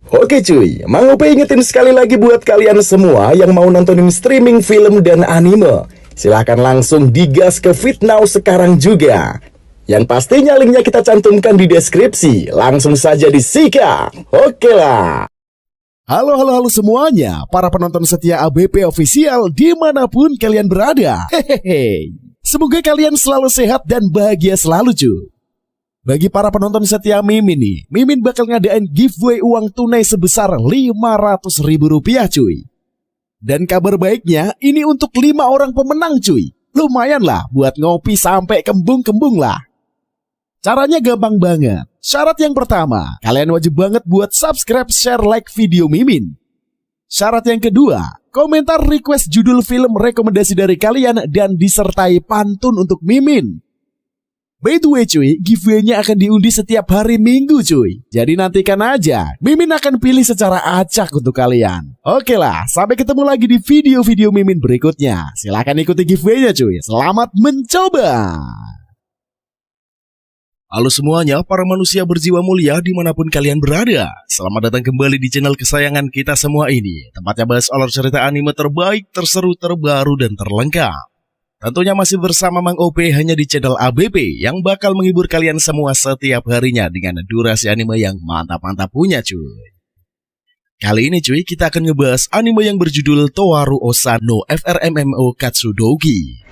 Oke cuy, Mang Upe ingetin sekali lagi buat kalian semua yang mau nontonin streaming film dan anime. Silahkan langsung digas ke Feed Now sekarang juga. Yang pastinya linknya kita cantumkan di deskripsi. Langsung saja disikat. Oke lah. Halo semuanya, para penonton setia ABP Official dimanapun kalian berada. Hehehe. Semoga kalian selalu sehat dan bahagia selalu cuy. Bagi para penonton setia Mimin nih, Mimin bakal ngadain giveaway uang tunai sebesar Rp500.000 cuy. Dan kabar baiknya, ini untuk 5 orang pemenang cuy. Lumayan lah buat ngopi sampai kembung-kembung lah. Caranya gampang banget. Syarat yang pertama, kalian wajib banget buat subscribe, share, like video Mimin. Syarat yang kedua, komentar request judul film rekomendasi dari kalian dan disertai pantun untuk Mimin. By the way cuy, giveaway-nya akan diundi setiap hari Minggu cuy. Jadi nantikan aja, Mimin akan pilih secara acak untuk kalian. Oke lah, sampai ketemu lagi di video-video Mimin berikutnya. Silahkan ikuti giveaway-nya cuy. Selamat mencoba. Halo semuanya, para manusia berjiwa mulia dimanapun kalian berada. Selamat datang kembali di channel kesayangan kita semua ini. Tempatnya bahas alur cerita anime terbaik, terseru, terbaru, dan terlengkap. Tentunya masih bersama Mang OP hanya di channel ABP yang bakal menghibur kalian semua setiap harinya dengan durasi anime yang mantap-mantap punya cuy. Kali ini cuy, kita akan ngebahas anime yang berjudul Towaru Osa no FRMMO Katsudoki.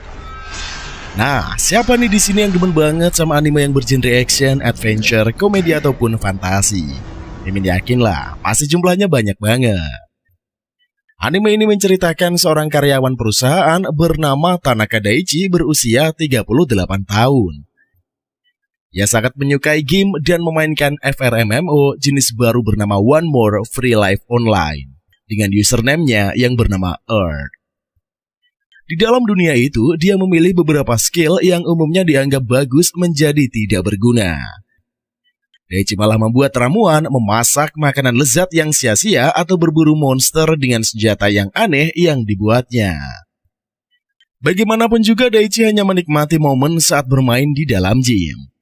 Nah, siapa nih di sini yang demen banget sama anime yang bergenre action, adventure, komedi ataupun fantasi? Mimin yakin lah, pasti jumlahnya banyak banget. Anime ini menceritakan seorang karyawan perusahaan bernama Tanaka Daichi berusia 38 tahun. Ia sangat menyukai game dan memainkan FRMMO jenis baru bernama One More Free Life Online dengan username-nya yang bernama Earth. Di dalam dunia itu, dia memilih beberapa skill yang umumnya dianggap bagus menjadi tidak berguna. Daichi malah membuat ramuan, memasak makanan lezat yang sia-sia atau berburu monster dengan senjata yang aneh yang dibuatnya. Bagaimanapun juga Daichi hanya menikmati momen saat bermain di dalam gym.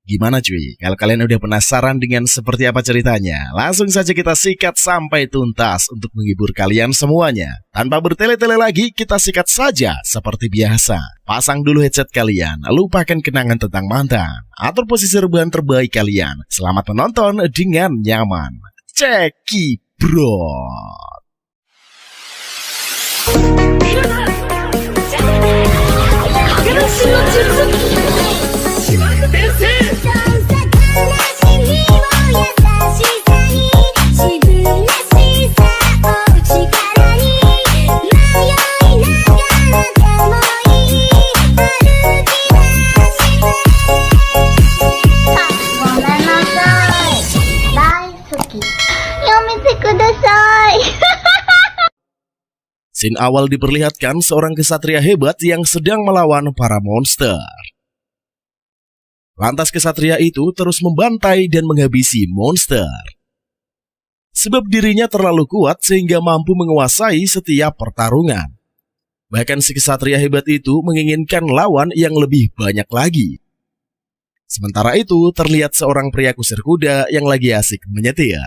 Gimana cuy, kalau kalian udah penasaran dengan seperti apa ceritanya? Langsung saja kita sikat sampai tuntas untuk menghibur kalian semuanya. Tanpa bertele-tele lagi, kita sikat saja seperti biasa. Pasang dulu headset kalian, lupakan kenangan tentang mantan. Atur posisi rebahan terbaik kalian. Selamat menonton dengan nyaman. Ceki bro. Scene awal diperlihatkan seorang kesatria hebat yang sedang melawan para monster. Lantas kesatria itu terus membantai dan menghabisi monster. Sebab dirinya terlalu kuat sehingga mampu menguasai setiap pertarungan. Bahkan si kesatria hebat itu menginginkan lawan yang lebih banyak lagi. Sementara itu terlihat seorang pria kusir kuda yang lagi asik menyetir.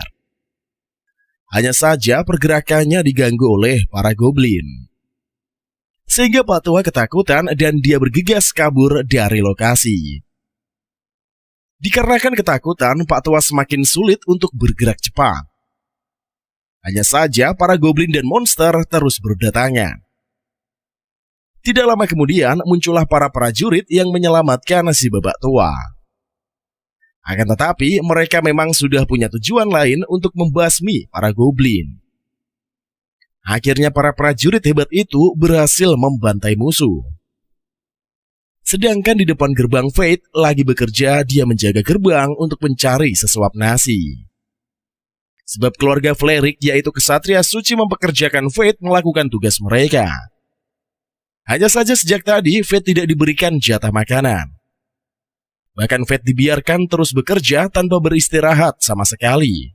Hanya saja pergerakannya diganggu oleh para goblin. Sehingga Pak Tua ketakutan dan dia bergegas kabur dari lokasi. Dikarenakan ketakutan, Pak Tua semakin sulit untuk bergerak cepat. Hanya saja para goblin dan monster terus berdatangan. Tidak lama kemudian muncullah para prajurit yang menyelamatkan si Babak Tua. Akan tetapi mereka memang sudah punya tujuan lain untuk membasmi para goblin. Akhirnya para prajurit hebat itu berhasil membantai musuh. Sedangkan di depan gerbang Fate lagi bekerja, dia menjaga gerbang untuk mencari sesuap nasi. Sebab keluarga Flerik yaitu kesatria suci mempekerjakan Fate melakukan tugas mereka. Hanya saja sejak tadi Fate tidak diberikan jatah makanan. Bahkan Fate dibiarkan terus bekerja tanpa beristirahat sama sekali.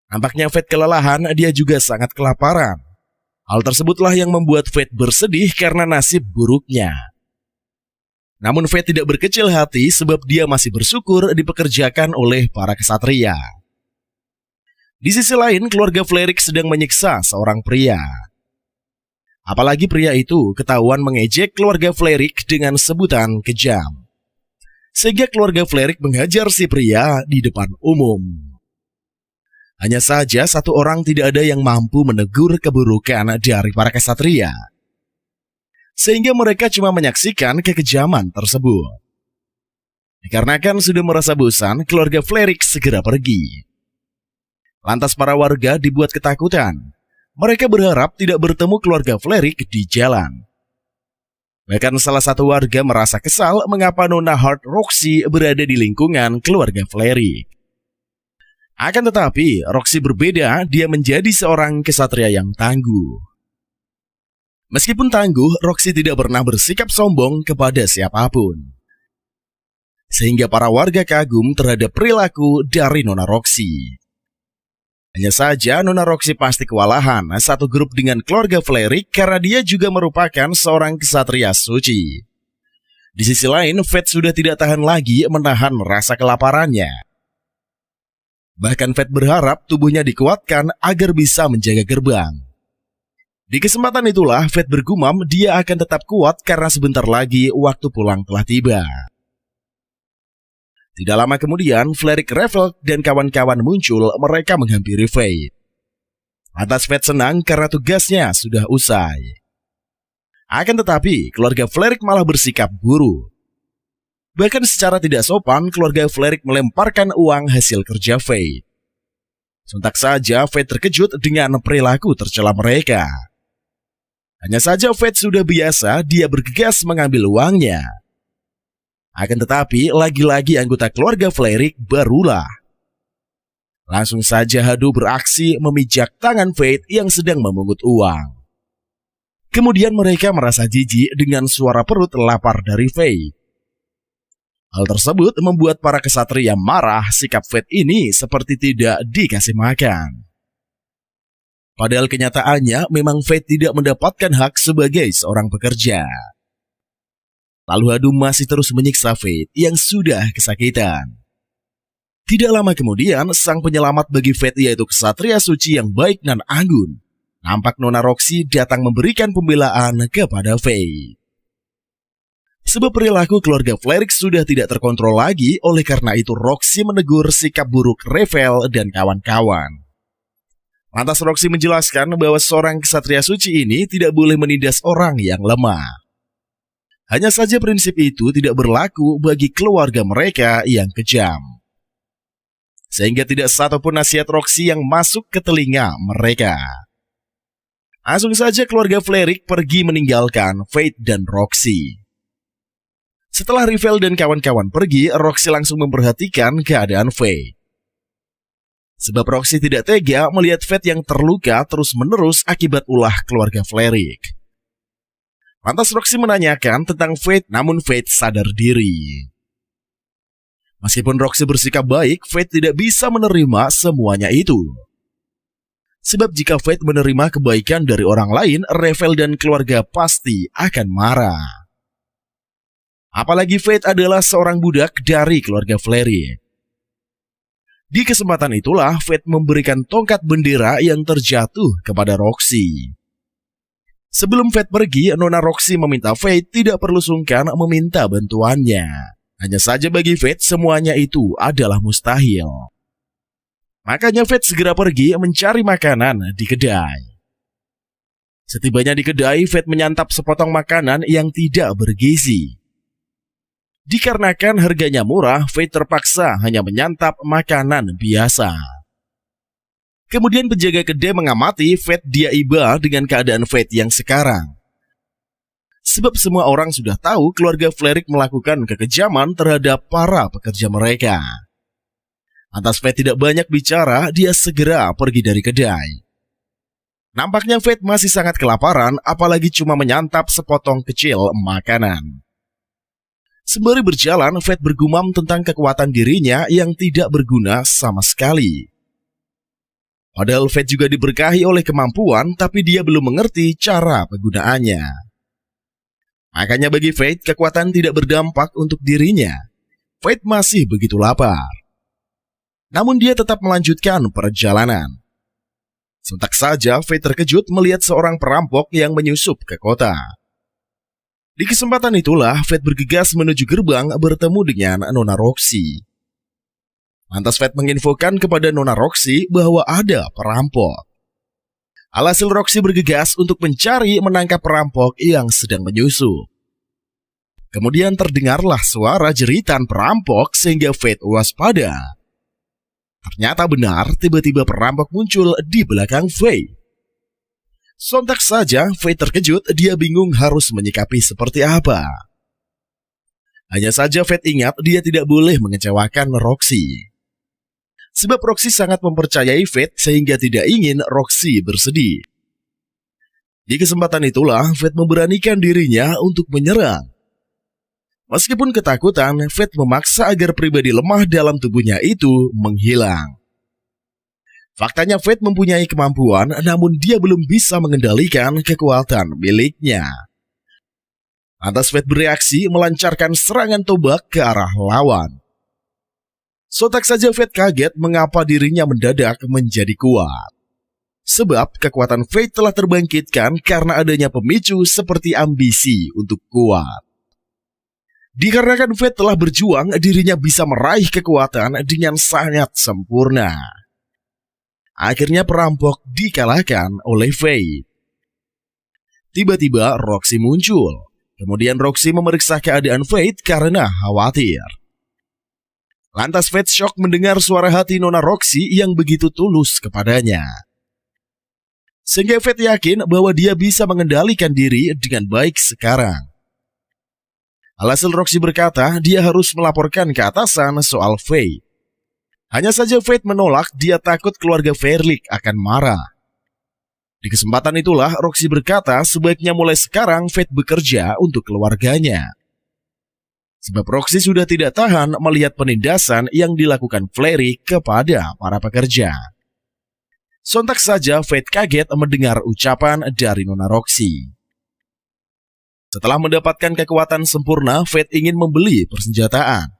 Nampaknya Fate kelelahan, dia juga sangat kelaparan. Hal tersebutlah yang membuat Fate bersedih karena nasib buruknya. Namun Fate tidak berkecil hati sebab dia masih bersyukur dipekerjakan oleh para kesatria. Di sisi lain, keluarga Flerik sedang menyiksa seorang pria. Apalagi pria itu ketahuan mengejek keluarga Flerik dengan sebutan kejam. Sehingga keluarga Flerik menghajar si pria di depan umum. Hanya saja satu orang tidak ada yang mampu menegur keburukan dari para kesatria. Sehingga mereka cuma menyaksikan kekejaman tersebut. Dikarenakan sudah merasa bosan, keluarga Flerik segera pergi. Lantas para warga dibuat ketakutan. Mereka berharap tidak bertemu keluarga Flerik di jalan. Bahkan salah satu warga merasa kesal mengapa Nona Hart Roxy berada di lingkungan keluarga Flerik. Akan tetapi, Roxy berbeda, dia menjadi seorang kesatria yang tangguh. Meskipun tangguh, Roxy tidak pernah bersikap sombong kepada siapapun. Sehingga para warga kagum terhadap perilaku dari Nona Roxy. Hanya saja Nona Roxy pasti kewalahan satu grup dengan keluarga Flerik karena dia juga merupakan seorang kesatria suci. Di sisi lain, Fate sudah tidak tahan lagi menahan rasa kelaparannya. Bahkan Fate berharap tubuhnya dikuatkan agar bisa menjaga gerbang. Di kesempatan itulah Fate bergumam dia akan tetap kuat karena sebentar lagi waktu pulang telah tiba. Tidak lama kemudian, Flerik Revel dan kawan-kawan muncul, mereka menghampiri Fate. Lantas Fate senang karena tugasnya sudah usai. Akan tetapi, keluarga Flerik malah bersikap buruk. Bahkan secara tidak sopan, keluarga Flerik melemparkan uang hasil kerja Fate. Sontak saja Fate terkejut dengan perilaku tercela mereka. Hanya saja Fate sudah biasa, dia bergegas mengambil uangnya. Akan tetapi, lagi-lagi anggota keluarga Flerik berulah. Langsung saja Hado beraksi memijak tangan Fate yang sedang memungut uang. Kemudian mereka merasa jijik dengan suara perut lapar dari Fate. Hal tersebut membuat para kesatria marah sikap Fate ini seperti tidak dikasih makan. Padahal kenyataannya memang Fate tidak mendapatkan hak sebagai seorang pekerja. Lalu Hado masih terus menyiksa Fate yang sudah kesakitan. Tidak lama kemudian, sang penyelamat bagi Fate yaitu kesatria suci yang baik dan anggun. Nampak Nona Roxy datang memberikan pembelaan kepada Fate. Sebab perilaku keluarga Flerik sudah tidak terkontrol lagi, oleh karena itu Roxy menegur sikap buruk Revel dan kawan-kawan. Lantas Roxy menjelaskan bahwa seorang kesatria suci ini tidak boleh menindas orang yang lemah. Hanya saja prinsip itu tidak berlaku bagi keluarga mereka yang kejam. Sehingga tidak satupun nasihat Roxy yang masuk ke telinga mereka. Langsung saja keluarga Flerik pergi meninggalkan Fate dan Roxy. Setelah Revel dan kawan-kawan pergi, Roxy langsung memperhatikan keadaan Fate. Sebab Roxy tidak tega melihat Fate yang terluka terus-menerus akibat ulah keluarga Flerik. Lantas Roxy menanyakan tentang Fate, namun Fate sadar diri. Meskipun Roxy bersikap baik, Fate tidak bisa menerima semuanya itu. Sebab jika Fate menerima kebaikan dari orang lain, Revel dan keluarga pasti akan marah. Apalagi Fate adalah seorang budak dari keluarga Flerik. Di kesempatan itulah Fate memberikan tongkat bendera yang terjatuh kepada Roxy. Sebelum Fate pergi, Nona Roxy meminta Fate tidak perlu sungkan meminta bantuannya. Hanya saja bagi Fate semuanya itu adalah mustahil. Makanya Fate segera pergi mencari makanan di kedai. Setibanya di kedai, Fate menyantap sepotong makanan yang tidak bergizi. Dikarenakan harganya murah, Fate terpaksa hanya menyantap makanan biasa. Kemudian penjaga kedai mengamati Fate dia iba dengan keadaan Fate yang sekarang. Sebab semua orang sudah tahu keluarga Flerik melakukan kekejaman terhadap para pekerja mereka. Lantas Fate tidak banyak bicara, dia segera pergi dari kedai. Nampaknya Fate masih sangat kelaparan, apalagi cuma menyantap sepotong kecil makanan. Sembari berjalan, Fate bergumam tentang kekuatan dirinya yang tidak berguna sama sekali. Padahal Fate juga diberkahi oleh kemampuan, tapi dia belum mengerti cara penggunaannya. Makanya bagi Fate, kekuatan tidak berdampak untuk dirinya. Fate masih begitu lapar. Namun dia tetap melanjutkan perjalanan. Sontak saja Fate terkejut melihat seorang perampok yang menyusup ke kota. Di kesempatan itulah Fate bergegas menuju gerbang bertemu dengan Nona Roxy. Lantas Fate menginfokan kepada Nona Roxy bahwa ada perampok. Alhasil Roxy bergegas untuk mencari menangkap perampok yang sedang menyusup. Kemudian terdengarlah suara jeritan perampok sehingga Fate waspada. Ternyata benar, tiba-tiba perampok muncul di belakang Fate. Sontak saja Fate terkejut, dia bingung harus menyikapi seperti apa. Hanya saja Fate ingat dia tidak boleh mengecewakan Roxy. Sebab Roxy sangat mempercayai Fate sehingga tidak ingin Roxy bersedih. Di kesempatan itulah Fate memberanikan dirinya untuk menyerang. Meskipun ketakutan, Fate memaksa agar pribadi lemah dalam tubuhnya itu menghilang. Faktanya Fate mempunyai kemampuan, namun dia belum bisa mengendalikan kekuatan miliknya. Lantas Fate bereaksi melancarkan serangan tombak ke arah lawan. Sontak saja Fate kaget mengapa dirinya mendadak menjadi kuat. Sebab kekuatan Fate telah terbangkitkan karena adanya pemicu seperti ambisi untuk kuat. Dikarenakan Fate telah berjuang, dirinya bisa meraih kekuatan dengan sangat sempurna. Akhirnya perampok dikalahkan oleh Fate. Tiba-tiba Roxy muncul. Kemudian Roxy memeriksa keadaan Fate karena khawatir. Lantas Fate shock mendengar suara hati Nona Roxy yang begitu tulus kepadanya. Sehingga Fate yakin bahwa dia bisa mengendalikan diri dengan baik sekarang. Alhasil Roxy berkata dia harus melaporkan ke atasan soal Fate. Hanya saja Fate menolak, dia takut keluarga Verlick akan marah. Di kesempatan itulah Roxy berkata sebaiknya mulai sekarang Fate bekerja untuk keluarganya. Sebab Roxy sudah tidak tahan melihat penindasan yang dilakukan Verlick kepada para pekerja. Sontak saja Fate kaget mendengar ucapan dari Nona Roxy. Setelah mendapatkan kekuatan sempurna, Fate ingin membeli persenjataan.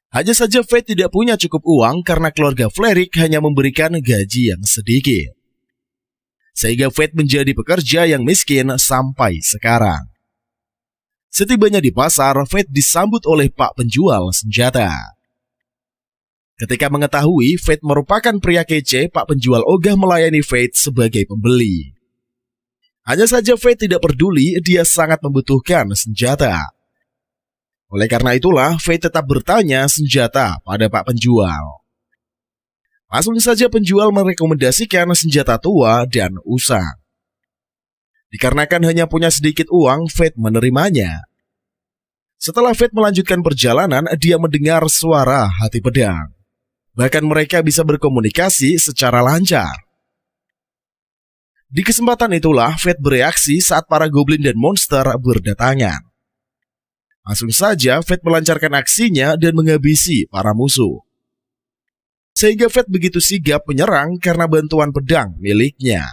Hanya saja Fate tidak punya cukup uang karena keluarga Verlick hanya memberikan gaji yang sedikit. Sehingga Fate menjadi pekerja yang miskin sampai sekarang. Setibanya di pasar, Fate disambut oleh Pak penjual senjata. Ketika mengetahui Fate merupakan pria kece, Pak penjual ogah melayani Fate sebagai pembeli. Hanya saja Fate tidak peduli, dia sangat membutuhkan senjata. Oleh karena itulah, Fate tetap bertanya senjata pada Pak penjual. Langsung saja penjual merekomendasikan senjata tua dan usang. Dikarenakan hanya punya sedikit uang, Fate menerimanya. Setelah Fate melanjutkan perjalanan, dia mendengar suara hati pedang. Bahkan mereka bisa berkomunikasi secara lancar. Di kesempatan itulah, Fate bereaksi saat para goblin dan monster berdatangan. Langsung saja Fate melancarkan aksinya dan menghabisi para musuh. Sehingga Fate begitu sigap menyerang karena bantuan pedang miliknya.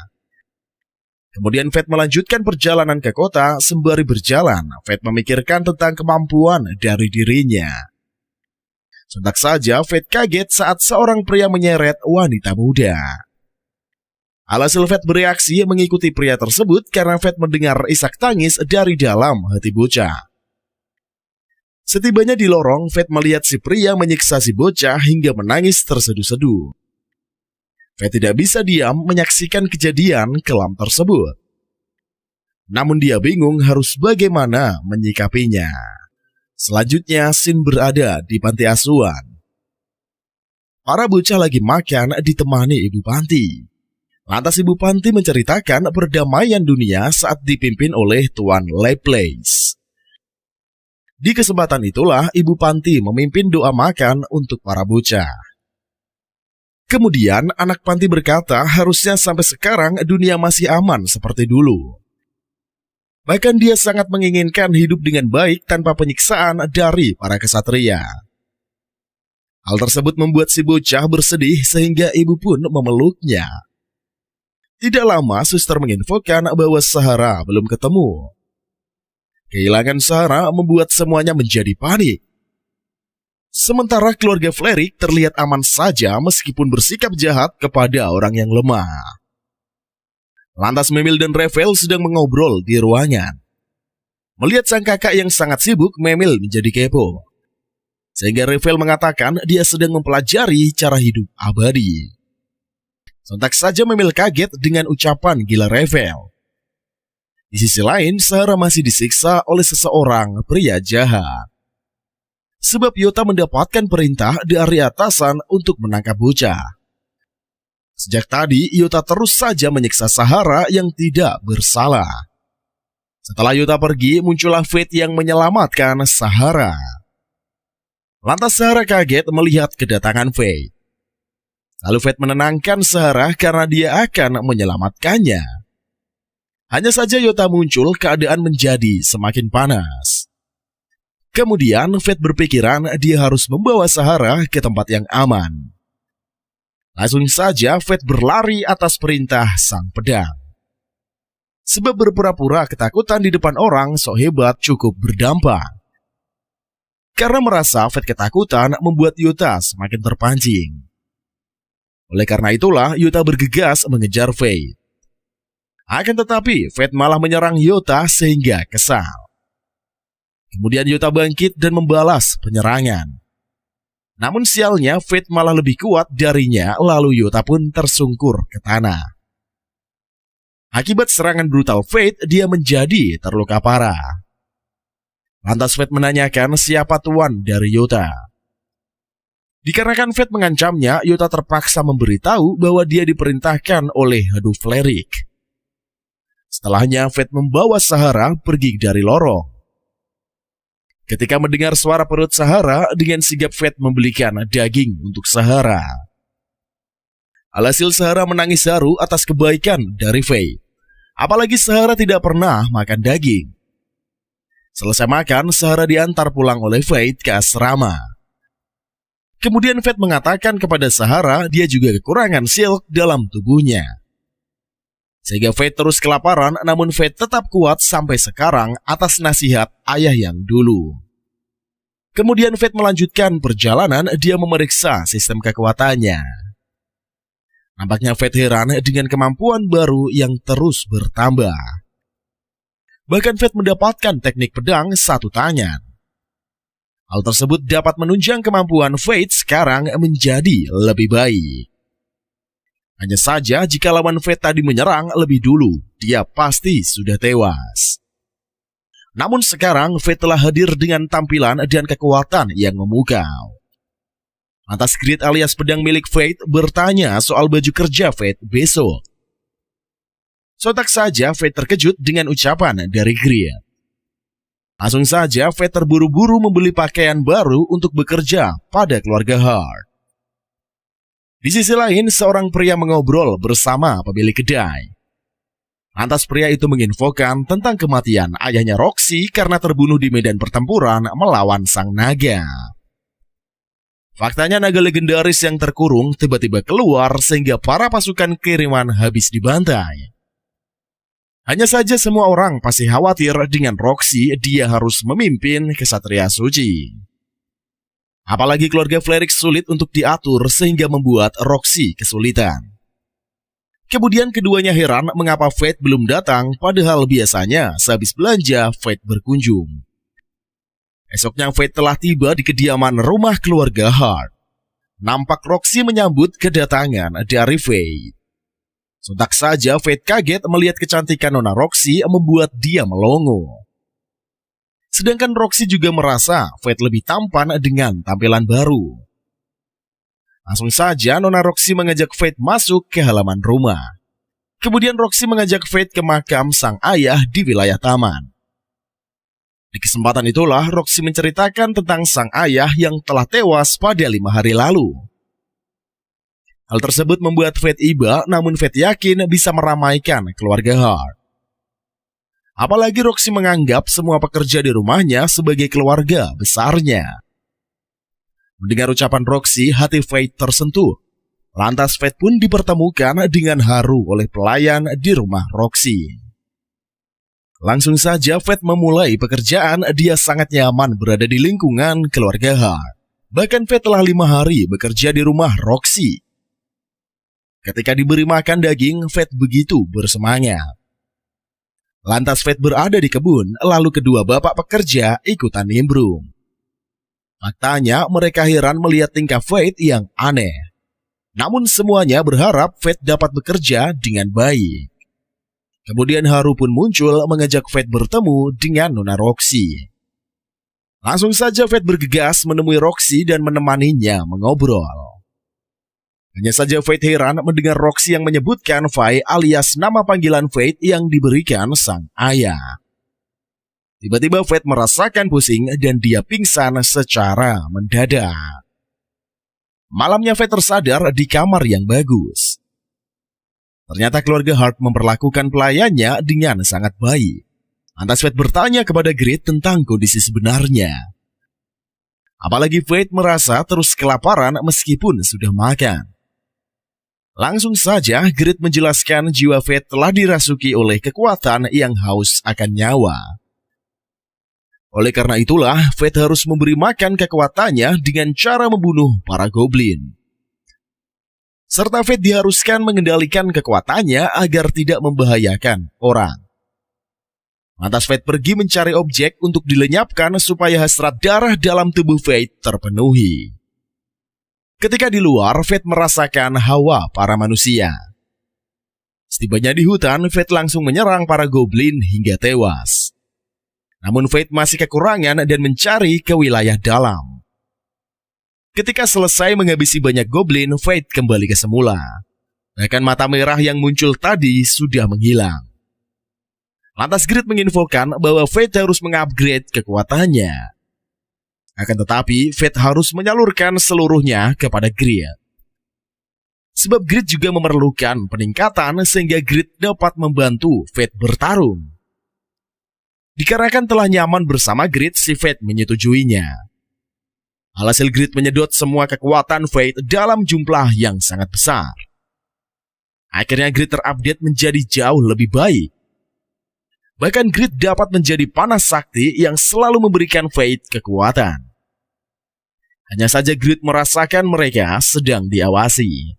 Kemudian Fate melanjutkan perjalanan ke kota. Sembari berjalan, Fate memikirkan tentang kemampuan dari dirinya. Sontak saja Fate kaget saat seorang pria menyeret wanita muda. Alhasil Fate bereaksi mengikuti pria tersebut karena Fate mendengar isak tangis dari dalam hati bocah. Setibanya di lorong, Fate melihat si pria menyiksa si bocah hingga menangis terseduh-seduh. Fate tidak bisa diam menyaksikan kejadian kelam tersebut. Namun dia bingung harus bagaimana menyikapinya. Selanjutnya, scene berada di panti asuhan. Para bocah lagi makan ditemani Ibu Panti. Lantas Ibu Panti menceritakan perdamaian dunia saat dipimpin oleh Tuan Laplace. Di kesempatan itulah Ibu Panti memimpin doa makan untuk para bocah. Kemudian anak Panti berkata harusnya sampai sekarang dunia masih aman seperti dulu. Bahkan dia sangat menginginkan hidup dengan baik tanpa penyiksaan dari para kesatria. Hal tersebut membuat si bocah bersedih sehingga ibu pun memeluknya. Tidak lama suster menginfokan bahwa Sahara belum ketemu. Kehilangan Sahara membuat semuanya menjadi panik. Sementara keluarga Flerik terlihat aman saja meskipun bersikap jahat kepada orang yang lemah. Lantas Memil dan Revel sedang mengobrol di ruangan. Melihat sang kakak yang sangat sibuk, Memil menjadi kepo. Sehingga Revel mengatakan dia sedang mempelajari cara hidup abadi. Sontak saja Memil kaget dengan ucapan gila Revel. Di sisi lain, Sahara masih disiksa oleh seseorang pria jahat. Sebab Yota mendapatkan perintah dari atasan untuk menangkap bocah. Sejak tadi, Yota terus saja menyiksa Sahara yang tidak bersalah. Setelah Yota pergi, muncullah Fate yang menyelamatkan Sahara. Lantas Sahara kaget melihat kedatangan Fate. Lalu Fate menenangkan Sahara karena dia akan menyelamatkannya. Hanya saja Yota muncul, keadaan menjadi semakin panas. Kemudian Fate berpikiran dia harus membawa Sahara ke tempat yang aman. Langsung saja Fate berlari atas perintah sang pedang. Sebab berpura-pura ketakutan di depan orang sok hebat cukup berdampak. Karena merasa Fate ketakutan membuat Yota semakin terpancing. Oleh karena itulah Yota bergegas mengejar Fate. Akan tetapi Fate malah menyerang Yota sehingga kesal. Kemudian Yota bangkit dan membalas penyerangan. Namun sialnya Fate malah lebih kuat darinya, lalu Yota pun tersungkur ke tanah. Akibat serangan brutal Fate, dia menjadi terluka parah. Lantas Fate menanyakan siapa tuan dari Yota. Dikarenakan Fate mengancamnya, Yota terpaksa memberitahu bahwa dia diperintahkan oleh Hadu Flerik. Setelahnya Fate membawa Sahara pergi dari lorong. Ketika mendengar suara perut Sahara, dengan sigap Fate membelikan daging untuk Sahara. Alhasil Sahara menangis haru atas kebaikan dari Fate. Apalagi Sahara tidak pernah makan daging. Selesai makan, Sahara diantar pulang oleh Fate ke asrama. Kemudian Fate mengatakan kepada Sahara dia juga kekurangan silk dalam tubuhnya. Sehingga Fate terus kelaparan, namun Fate tetap kuat sampai sekarang atas nasihat ayah yang dulu. Kemudian Fate melanjutkan perjalanan, dia memeriksa sistem kekuatannya. Nampaknya Fate heran dengan kemampuan baru yang terus bertambah. Bahkan Fate mendapatkan teknik pedang satu tangan. Hal tersebut dapat menunjang kemampuan Fate sekarang menjadi lebih baik. Hanya saja jika lawan Fate tadi menyerang lebih dulu, dia pasti sudah tewas. Namun sekarang Fate telah hadir dengan tampilan dan kekuatan yang memukau. Lantas Grid alias pedang milik Fate bertanya soal baju kerja Fate besok. Sontak saja Fate terkejut dengan ucapan dari Grid. Langsung saja Fate terburu-buru membeli pakaian baru untuk bekerja pada keluarga Hart. Di sisi lain, seorang pria mengobrol bersama pemilik kedai. Lantas pria itu menginfokan tentang kematian ayahnya Roxy karena terbunuh di medan pertempuran melawan sang naga. Faktanya naga legendaris yang terkurung tiba-tiba keluar sehingga para pasukan kiriman habis dibantai. Hanya saja semua orang pasti khawatir dengan Roxy, dia harus memimpin kesatria suci. Apalagi keluarga Flerik sulit untuk diatur sehingga membuat Roxy kesulitan. Kemudian keduanya heran mengapa Fate belum datang, padahal biasanya sehabis belanja Fate berkunjung. Esoknya Fate telah tiba di kediaman rumah keluarga Hart. Nampak Roxy menyambut kedatangan dari Fate. Sontak saja Fate kaget melihat kecantikan Nona Roxy membuat dia melongo. Sedangkan Roxy juga merasa Fate lebih tampan dengan tampilan baru. Langsung saja Nona Roxy mengajak Fate masuk ke halaman rumah. Kemudian Roxy mengajak Fate ke makam sang ayah di wilayah taman. Di kesempatan itulah Roxy menceritakan tentang sang ayah yang telah tewas pada 5 hari lalu. Hal tersebut membuat Fate iba, namun Fate yakin bisa meramaikan keluarga Hart. Apalagi Roxy menganggap semua pekerja di rumahnya sebagai keluarga besarnya. Mendengar ucapan Roxy, hati Fate tersentuh. Lantas Fate pun dipertemukan dengan haru oleh pelayan di rumah Roxy. Langsung saja Fate memulai pekerjaan, dia sangat nyaman berada di lingkungan keluarga Hart. Bahkan Fate telah 5 hari bekerja di rumah Roxy. Ketika diberi makan daging, Fate begitu bersemangat. Lantas Fate berada di kebun, lalu kedua bapak pekerja ikutan nimbrung. Faktanya mereka heran melihat tingkah Fate yang aneh. Namun semuanya berharap Fate dapat bekerja dengan baik. Kemudian Haru pun muncul mengajak Fate bertemu dengan Nona Roxy. Langsung saja Fate bergegas menemui Roxy dan menemaninya mengobrol. Hanya saja Fate heran mendengar Roxy yang menyebutkan Fai alias nama panggilan Fate yang diberikan sang ayah. Tiba-tiba Fate merasakan pusing dan dia pingsan secara mendadak. Malamnya Fate tersadar di kamar yang bagus. Ternyata keluarga Hart memperlakukan pelayannya dengan sangat baik. Lantas Fate bertanya kepada Grit tentang kondisi sebenarnya. Apalagi Fate merasa terus kelaparan meskipun sudah makan. Langsung saja Grit menjelaskan jiwa Fate telah dirasuki oleh kekuatan yang haus akan nyawa. Oleh karena itulah Fate harus memberi makan kekuatannya dengan cara membunuh para goblin. Serta Fate diharuskan mengendalikan kekuatannya agar tidak membahayakan orang. Lantas Fate pergi mencari objek untuk dilenyapkan supaya hasrat darah dalam tubuh Fate terpenuhi. Ketika di luar, Fate merasakan hawa para manusia. Setibanya di hutan, Fate langsung menyerang para goblin hingga tewas. Namun Fate masih kekurangan dan mencari ke wilayah dalam. Ketika selesai menghabisi banyak goblin, Fate kembali ke semula. Bahkan mata merah yang muncul tadi sudah menghilang. Lantas Grit menginfokan bahwa Fate harus mengupgrade kekuatannya. Akan tetapi, Fate harus menyalurkan seluruhnya kepada Grit. Sebab Grit juga memerlukan peningkatan sehingga Grit dapat membantu Fate bertarung. Dikarenakan telah nyaman bersama Grit, si Fate menyetujuinya. Alhasil Grit menyedot semua kekuatan Fate dalam jumlah yang sangat besar. Akhirnya Grit terupdate menjadi jauh lebih baik. Bahkan Grit dapat menjadi panas sakti yang selalu memberikan Fate kekuatan. Hanya saja Grit merasakan mereka sedang diawasi.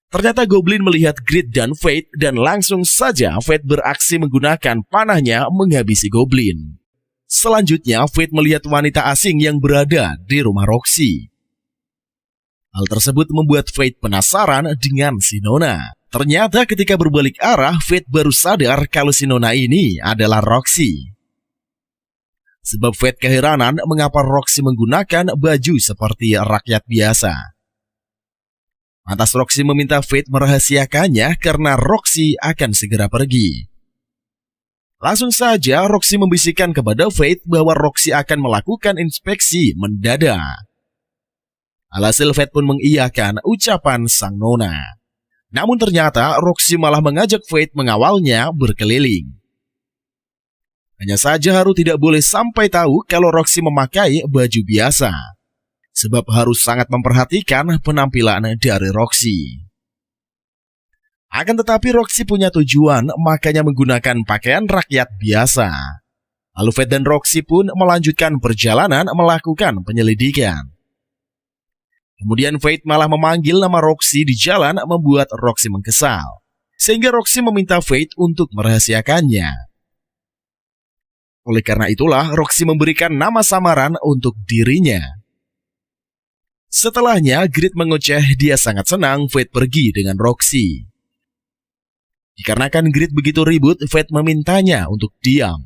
Ternyata Goblin melihat Grit dan Fate dan langsung saja Fate beraksi menggunakan panahnya menghabisi Goblin. Selanjutnya, Fate melihat wanita asing yang berada di rumah Roxy. Hal tersebut membuat Fate penasaran dengan si Nona. Ternyata ketika berbalik arah, Fate baru sadar kalau si Nona ini adalah Roxy. Sebab Fate keheranan mengapa Roxy menggunakan baju seperti rakyat biasa. Lantas Roxy meminta Fate merahasiakannya karena Roxy akan segera pergi. Langsung saja Roxy membisikkan kepada Fate bahwa Roxy akan melakukan inspeksi mendadak. Alhasil Fate pun mengiyakan ucapan sang Nona. Namun ternyata Roxy malah mengajak Fate mengawalnya berkeliling. Hanya saja Haru tidak boleh sampai tahu kalau Roxy memakai baju biasa. Sebab Haru sangat memperhatikan penampilan dari Roxy. Akan tetapi Roxy punya tujuan, makanya menggunakan pakaian rakyat biasa. Lalu Fate dan Roxy pun melanjutkan perjalanan melakukan penyelidikan. Kemudian Fate malah memanggil nama Roxy di jalan membuat Roxy mengkesal. Sehingga Roxy meminta Fate untuk merahasiakannya. Oleh karena itulah Roxy memberikan nama samaran untuk dirinya. Setelahnya Grit mengoceh dia sangat senang Fate pergi dengan Roxy. Dikarenakan Grit begitu ribut, Fate memintanya untuk diam.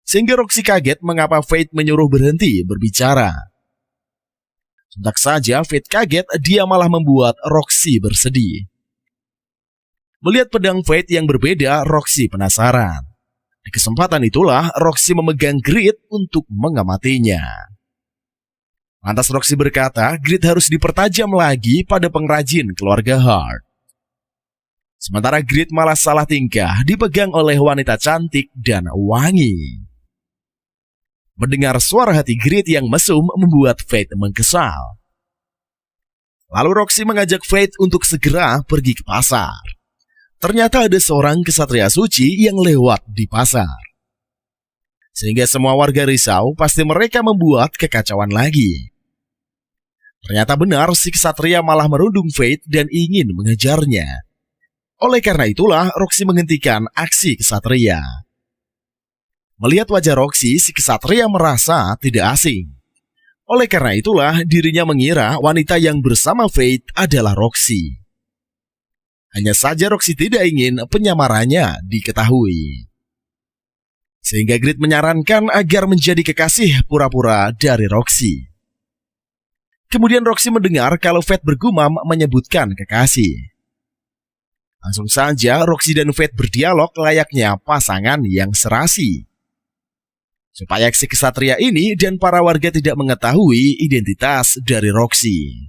Sehingga Roxy kaget mengapa Fate menyuruh berhenti berbicara. Sontak saja Fate kaget, dia malah membuat Roxy bersedih. Melihat pedang Fate yang berbeda, Roxy penasaran. Di kesempatan itulah Roxy memegang Grit untuk mengamatinya. Lantas Roxy berkata, Grit harus dipertajam lagi pada pengrajin keluarga Hart. Sementara Grit malah salah tingkah dipegang oleh wanita cantik dan wangi. Mendengar suara hati Grit yang mesum membuat Fate mengkesal. Lalu Roxy mengajak Fate untuk segera pergi ke pasar. Ternyata ada seorang kesatria suci yang lewat di pasar. Sehingga semua warga risau pasti mereka membuat kekacauan lagi. Ternyata benar si ksatria malah merundung Fate dan ingin mengejarnya. Oleh karena itulah Roxy menghentikan aksi ksatria. Melihat wajah Roxy, si ksatria merasa tidak asing. Oleh karena itulah dirinya mengira wanita yang bersama Fate adalah Roxy. Hanya saja Roxy tidak ingin penyamarannya diketahui. Sehingga Grit menyarankan agar menjadi kekasih pura-pura dari Roxy. Kemudian Roxy mendengar kalau Fate bergumam menyebutkan kekasih. Langsung saja Roxy dan Fate berdialog layaknya pasangan yang serasi. Supaya si ksatria ini dan para warga tidak mengetahui identitas dari Roxy.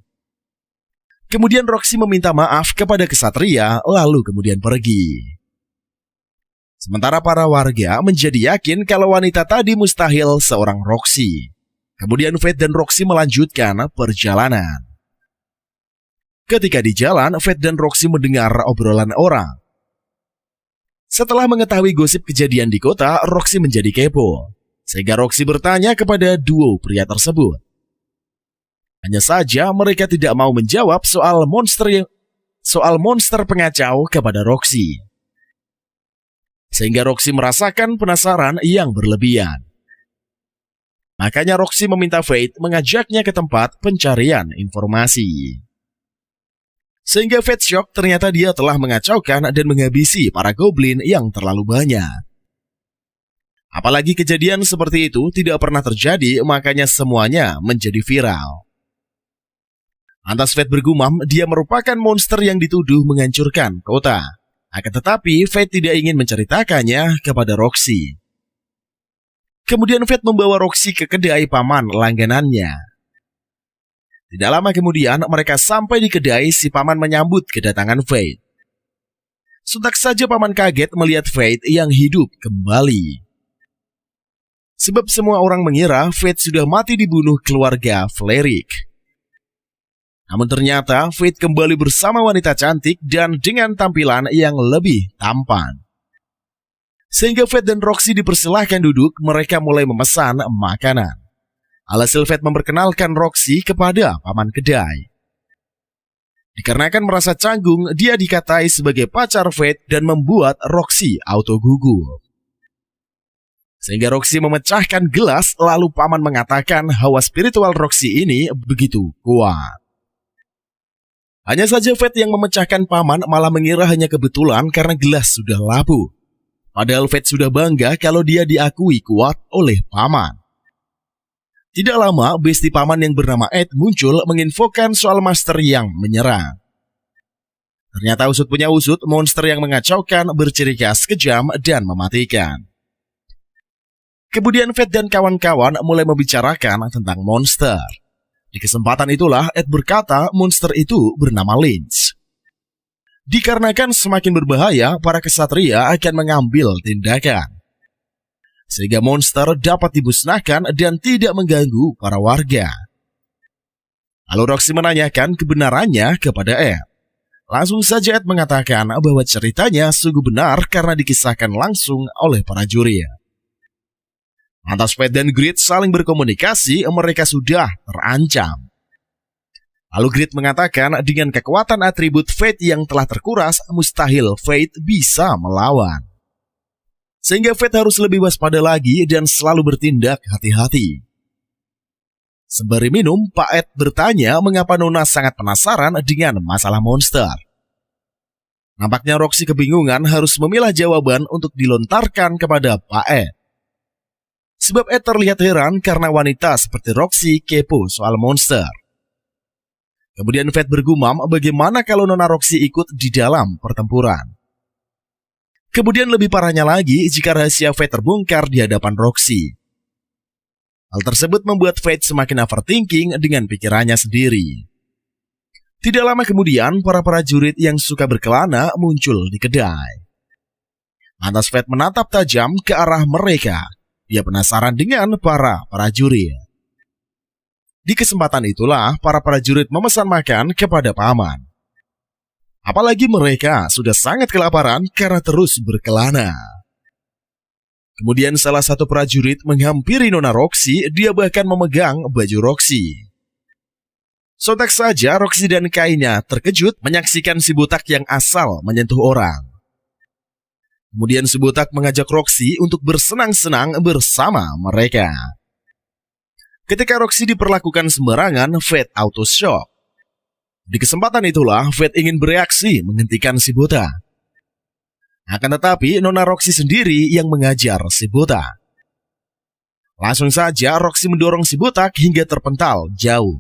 Kemudian Roxy meminta maaf kepada ksatria lalu kemudian pergi. Sementara para warga menjadi yakin kalau wanita tadi mustahil seorang Roxy. Kemudian Fate dan Roxy melanjutkan perjalanan. Ketika di jalan, Fate dan Roxy mendengar obrolan orang. Setelah mengetahui gosip kejadian di kota, Roxy menjadi kepo. Sehingga Roxy bertanya kepada duo pria tersebut. Hanya saja mereka tidak mau menjawab soal monster pengacau kepada Roxy. Sehingga Roxy merasakan penasaran yang berlebihan. Makanya Roxy meminta Fate mengajaknya ke tempat pencarian informasi. Sehingga Fate shock ternyata dia telah mengacaukan dan menghabisi para goblin yang terlalu banyak. Apalagi kejadian seperti itu tidak pernah terjadi, makanya semuanya menjadi viral. Lantas Fate bergumam dia merupakan monster yang dituduh menghancurkan kota. Akan tetapi Fate tidak ingin menceritakannya kepada Roxy. Kemudian Fate membawa Roxy ke kedai paman langganannya. Tidak lama kemudian mereka sampai di kedai, si paman menyambut kedatangan Fate. Sontak saja paman kaget melihat Fate yang hidup kembali. Sebab semua orang mengira Fate sudah mati dibunuh keluarga Fleric. Namun ternyata Fate kembali bersama wanita cantik dan dengan tampilan yang lebih tampan. Sehingga Fate dan Roxy dipersilahkan duduk, mereka mulai memesan makanan. Alhasil Fate memperkenalkan Roxy kepada paman kedai. Dikarenakan merasa canggung, dia dikatai sebagai pacar Fate dan membuat Roxy auto gugup. Sehingga Roxy memecahkan gelas, lalu paman mengatakan hawa spiritual Roxy ini begitu kuat. Hanya saja Fate yang memecahkan paman malah mengira hanya kebetulan karena gelas sudah labu. Padahal Fate sudah bangga kalau dia diakui kuat oleh paman. Tidak lama, besti paman yang bernama Ed muncul menginfokan soal monster yang menyerang. Ternyata usut punya usut, monster yang mengacaukan, berciri khas kejam dan mematikan. Kemudian Fate dan kawan-kawan mulai membicarakan tentang monster. Di kesempatan itulah Ed berkata monster itu bernama Lynch. Dikarenakan semakin berbahaya, para ksatria akan mengambil tindakan. Sehingga monster dapat dimusnahkan dan tidak mengganggu para warga. Lalu Roxy menanyakan kebenarannya kepada Ed. Langsung saja Ed mengatakan bahwa ceritanya sungguh benar karena dikisahkan langsung oleh para juri. Lantas Fate dan Grit saling berkomunikasi, mereka sudah terancam. Lalu Grit mengatakan dengan kekuatan atribut Fate yang telah terkuras, mustahil Fate bisa melawan. Sehingga Fate harus lebih waspada lagi dan selalu bertindak hati-hati. Sembari minum, Pak Ed bertanya mengapa Nona sangat penasaran dengan masalah monster. Nampaknya Roxy kebingungan harus memilah jawaban untuk dilontarkan kepada Pak Ed. Sebab Ed terlihat heran karena wanita seperti Roxy kepo soal monster. Kemudian Fate bergumam bagaimana kalau Nona Roxy ikut di dalam pertempuran. Kemudian lebih parahnya lagi jika rahasia Fate terbongkar di hadapan Roxy. Hal tersebut membuat Fate semakin overthinking dengan pikirannya sendiri. Tidak lama kemudian para prajurit yang suka berkelana muncul di kedai. Lantas Fate menatap tajam ke arah mereka. Dia penasaran dengan para prajurit. Di kesempatan itulah para prajurit memesan makan kepada paman. Apalagi mereka sudah sangat kelaparan karena terus berkelana. Kemudian salah satu prajurit menghampiri Nona Roxy, dia bahkan memegang baju Roxy. Sontak saja Roxy dan Kainya terkejut menyaksikan si botak yang asal menyentuh orang. Kemudian si botak mengajak Roxy untuk bersenang-senang bersama mereka. Ketika Roxy diperlakukan sembarangan, Fate auto shock. Di kesempatan itulah Fate ingin bereaksi menghentikan si botak. Akan tetapi Nona Roxy sendiri yang mengajar si botak. Langsung saja Roxy mendorong si botak hingga terpental jauh.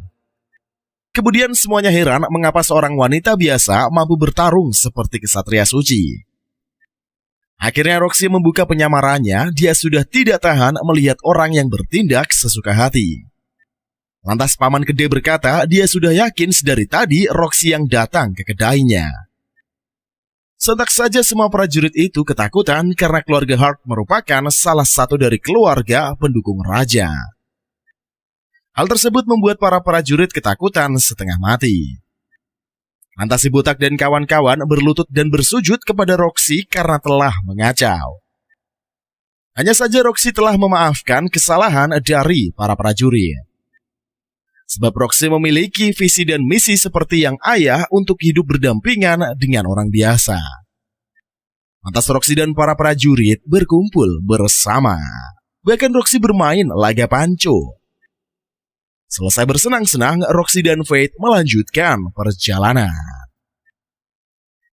Kemudian semuanya heran mengapa seorang wanita biasa mampu bertarung seperti kesatria suci. Akhirnya Roxy membuka penyamarannya, dia sudah tidak tahan melihat orang yang bertindak sesuka hati. Lantas Paman Gede berkata dia sudah yakin sedari tadi Roxy yang datang ke kedainya. Sontak saja semua prajurit itu ketakutan karena keluarga Hart merupakan salah satu dari keluarga pendukung raja. Hal tersebut membuat para prajurit ketakutan setengah mati. Lantas si botak dan kawan-kawan berlutut dan bersujud kepada Roxy karena telah mengacau. Hanya saja Roxy telah memaafkan kesalahan dari para prajurit. Sebab Roxy memiliki visi dan misi seperti yang ayah untuk hidup berdampingan dengan orang biasa. Lantas Roxy dan para prajurit berkumpul bersama. Bahkan Roxy bermain laga panco. Selesai bersenang-senang, Roxy dan Fate melanjutkan perjalanan.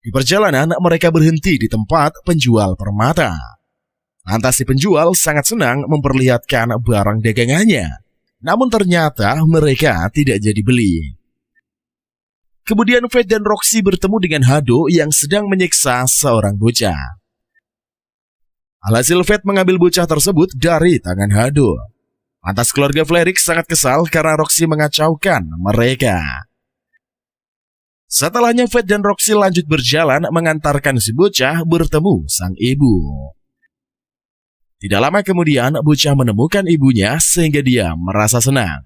Di perjalanan, mereka berhenti di tempat penjual permata. Lantas si penjual sangat senang memperlihatkan barang dagangannya. Namun ternyata mereka tidak jadi beli. Kemudian Fate dan Roxy bertemu dengan Hado yang sedang menyiksa seorang bocah. Alhasil Fate mengambil bocah tersebut dari tangan Hado. Lantas keluarga Flerix sangat kesal karena Roxy mengacaukan mereka. Setelahnya Fate dan Roxy lanjut berjalan mengantarkan si bocah bertemu sang ibu. Tidak lama kemudian bocah menemukan ibunya sehingga dia merasa senang.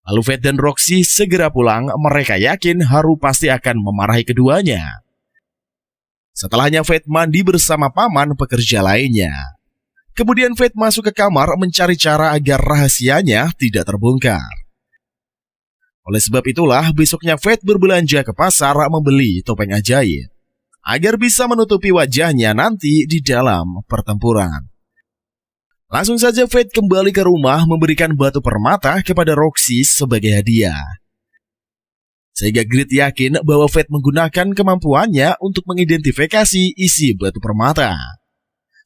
Lalu Fate dan Roxy segera pulang, mereka yakin Haru pasti akan memarahi keduanya. Setelahnya Fate mandi bersama paman pekerja lainnya. Kemudian Fate masuk ke kamar mencari cara agar rahasianya tidak terbongkar. Oleh sebab itulah besoknya Fate berbelanja ke pasar membeli topeng ajaib agar bisa menutupi wajahnya nanti di dalam pertempuran. Langsung saja Fate kembali ke rumah memberikan batu permata kepada Roxy sebagai hadiah. Sehingga Grid yakin bahwa Fate menggunakan kemampuannya untuk mengidentifikasi isi batu permata.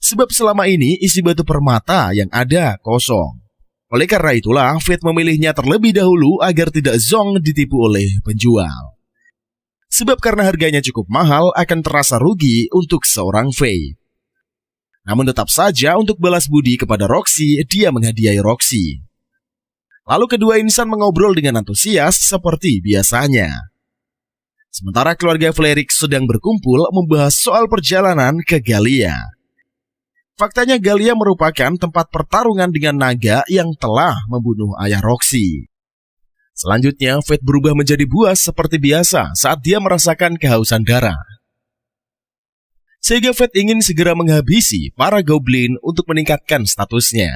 Sebab selama ini isi batu permata yang ada kosong. Oleh karena itulah Fate memilihnya terlebih dahulu agar tidak zong ditipu oleh penjual. Sebab karena harganya cukup mahal akan terasa rugi untuk seorang Fate. Namun tetap saja untuk balas budi kepada Roxy, dia menghadiahi Roxy. Lalu kedua insan mengobrol dengan antusias seperti biasanya. Sementara keluarga Flerix sedang berkumpul membahas soal perjalanan ke Galia. Faktanya Galia merupakan tempat pertarungan dengan naga yang telah membunuh ayah Roxy. Selanjutnya, Fate berubah menjadi buas seperti biasa saat dia merasakan kehausan darah. Sehingga Fate ingin segera menghabisi para goblin untuk meningkatkan statusnya.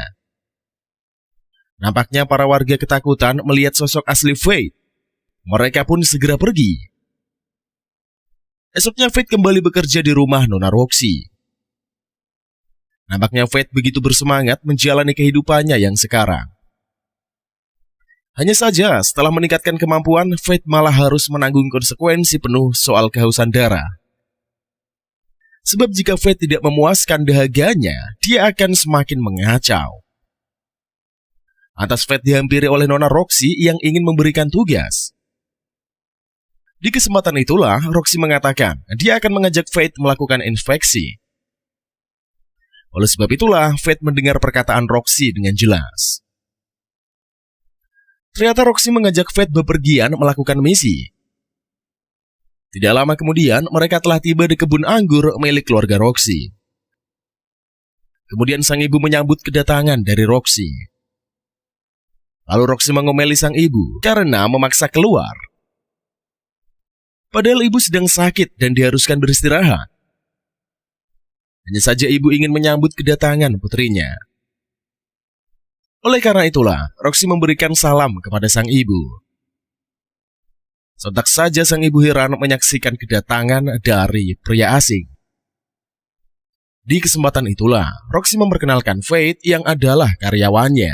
Nampaknya para warga ketakutan melihat sosok asli Fate. Mereka pun segera pergi. Esoknya Fate kembali bekerja di rumah Nona Roxy. Nampaknya Fate begitu bersemangat menjalani kehidupannya yang sekarang. Hanya saja setelah meningkatkan kemampuan, Fate malah harus menanggung konsekuensi penuh soal kehausan darah. Sebab jika Fate tidak memuaskan dahaganya, dia akan semakin mengacau. Lantas Fate dihampiri oleh Nona Roxy yang ingin memberikan tugas. Di kesempatan itulah Roxy mengatakan dia akan mengajak Fate melakukan inspeksi. Oleh sebab itulah, Fate mendengar perkataan Roxy dengan jelas. Ternyata Roxy mengajak Fate bepergian melakukan misi. Tidak lama kemudian, mereka telah tiba di kebun anggur milik keluarga Roxy. Kemudian sang ibu menyambut kedatangan dari Roxy. Lalu Roxy mengomeli sang ibu karena memaksa keluar. Padahal ibu sedang sakit dan diharuskan beristirahat. Hanya saja ibu ingin menyambut kedatangan putrinya. Oleh karena itulah, Roxy memberikan salam kepada sang ibu. Sontak saja sang ibu heran menyaksikan kedatangan dari pria asing. Di kesempatan itulah, Roxy memperkenalkan Faith yang adalah karyawannya.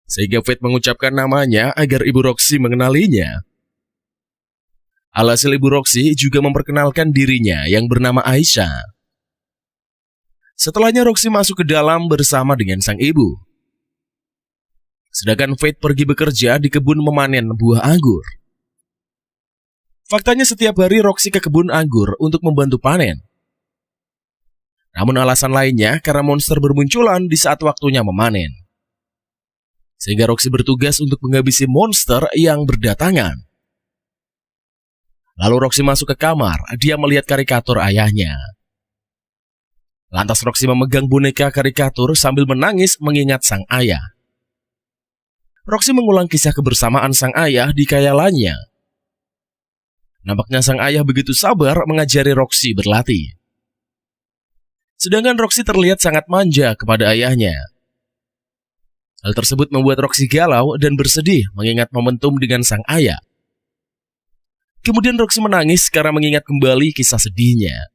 Sehingga Faith mengucapkan namanya agar ibu Roxy mengenalinya. Alhasil ibu Roxy juga memperkenalkan dirinya yang bernama Aisyah. Setelahnya Roxy masuk ke dalam bersama dengan sang ibu. Sedangkan Faith pergi bekerja di kebun memanen buah anggur. Faktanya setiap hari Roxy ke kebun anggur untuk membantu panen. Namun alasan lainnya karena monster bermunculan di saat waktunya memanen. Sehingga Roxy bertugas untuk menghabisi monster yang berdatangan. Lalu Roxy masuk ke kamar, dia melihat karikatur ayahnya. Lantas Roxy memegang boneka karikatur sambil menangis mengingat sang ayah. Roxy mengulang kisah kebersamaan sang ayah di khayalannya. Nampaknya sang ayah begitu sabar mengajari Roxy berlatih. Sedangkan Roxy terlihat sangat manja kepada ayahnya. Hal tersebut membuat Roxy galau dan bersedih mengingat momentum dengan sang ayah. Kemudian Roxy menangis karena mengingat kembali kisah sedihnya.